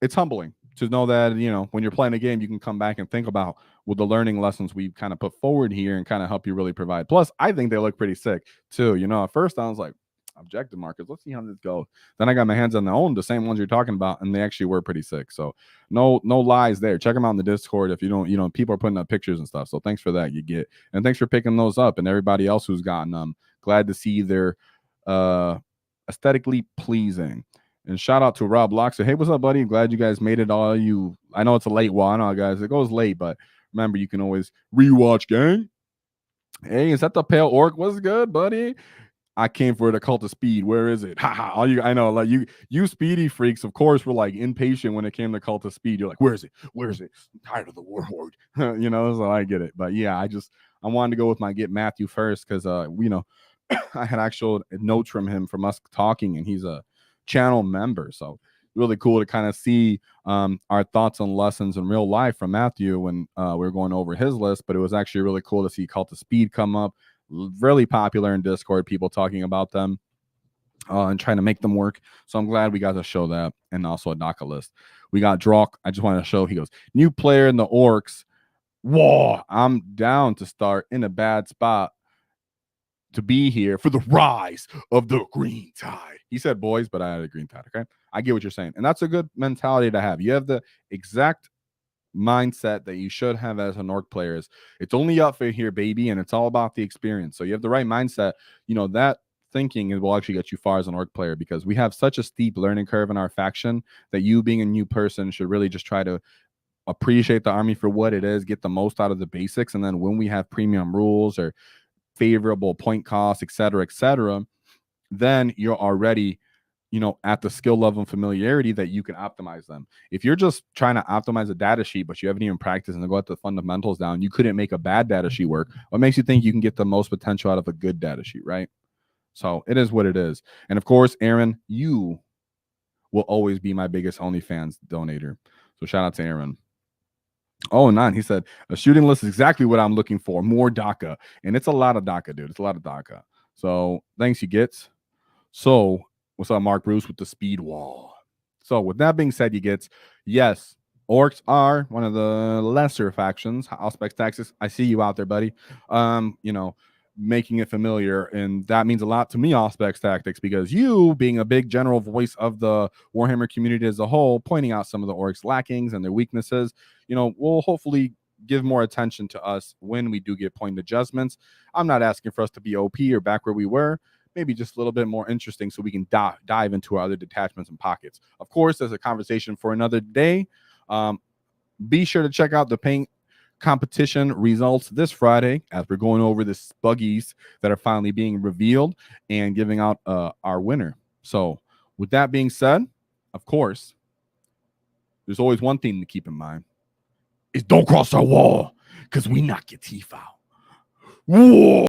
It's humbling to know that, you know, when you're playing a game, you can come back and think about the learning lessons we've kind of put forward here and kind of help you really provide. Plus, I think they look pretty sick too. You know, at first I was like, objective markers, let's see how this goes. Then I got my hands on their own, the same ones you're talking about, and they actually were pretty sick. So no lies there. Check them out in the Discord if you don't, you know, people are putting up pictures and stuff. So thanks for that, you get. And thanks for picking those up, and everybody else who's gotten them. Glad to see their aesthetically pleasing. And shout out to Rob Locke. So hey, what's up, buddy? Glad you guys made it. All you, I know it's a late one, I know, guys, it goes late, but remember, you can always rewatch, gang. Hey, is that the pale orc? What's good, buddy? I came for the Cult of Speed. Where is it? Ha all you, I know, like you speedy freaks, of course, were like impatient when it came to Cult of Speed. You're like, where is it? Where is it? I'm tired of the war horde. You know, so I get it. But yeah, I wanted to go with my get Matthew first, because you know, I had actual notes from him from us talking, and he's a channel member. So really cool to kind of see our thoughts and lessons in real life from Matthew when we were going over his list. But it was actually really cool to see Cult of Speed come up. Really popular in Discord, people talking about them and trying to make them work. So I'm glad we got to show that. And also a DAKKA list. We got Drawk. I just want to show, he goes, new player in the Orks. Whoa, I'm down to start in a bad spot to be here for the rise of the green tide. He said boys, but I had a green tide. Okay, I get what you're saying, and that's a good mentality to have. You have the exact mindset that you should have as an orc player. Is it's only up for here, baby, and it's all about the experience. So you have the right mindset. You know, that thinking will actually get you far as an orc player, because we have such a steep learning curve in our faction that you, being a new person, should really just try to appreciate the army for what it is, get the most out of the basics, and then when we have premium rules or favorable point costs, etc., then you're already, you know, at the skill level and familiarity that you can optimize them. If you're just trying to optimize a data sheet, but you haven't even practiced and go at the fundamentals down, you couldn't make a bad data sheet work. What makes you think you can get the most potential out of a good data sheet, right? So it is what it is. And of course, Aaron, you will always be my biggest OnlyFans donator. So shout out to Aaron. Oh, 9. He said, a shooting list is exactly what I'm looking for. More DAKKA. And it's a lot of DAKKA, dude. It's a lot of DAKKA. So thanks, you gets. So what's up, Mark Bruce with the speed wall? So with that being said, you get, yes, Orks are one of the lesser factions. Auspex Tactics, I see you out there, buddy. You know, making it familiar, and that means a lot to me, Auspex Tactics, because you, being a big general voice of the Warhammer community as a whole, pointing out some of the Orks' lackings and their weaknesses, you know, will hopefully give more attention to us when we do get point adjustments. I'm not asking for us to be OP or back where we were. Maybe just a little bit more interesting so we can dive into our other detachments and pockets. Of course, there's a conversation for another day. Be sure to check out the paint competition results this Friday as we're going over the Buggies that are finally being revealed and giving out our winner. So with that being said, of course, there's always one thing to keep in mind is don't cross our wall because we knock your teeth out. Whoa!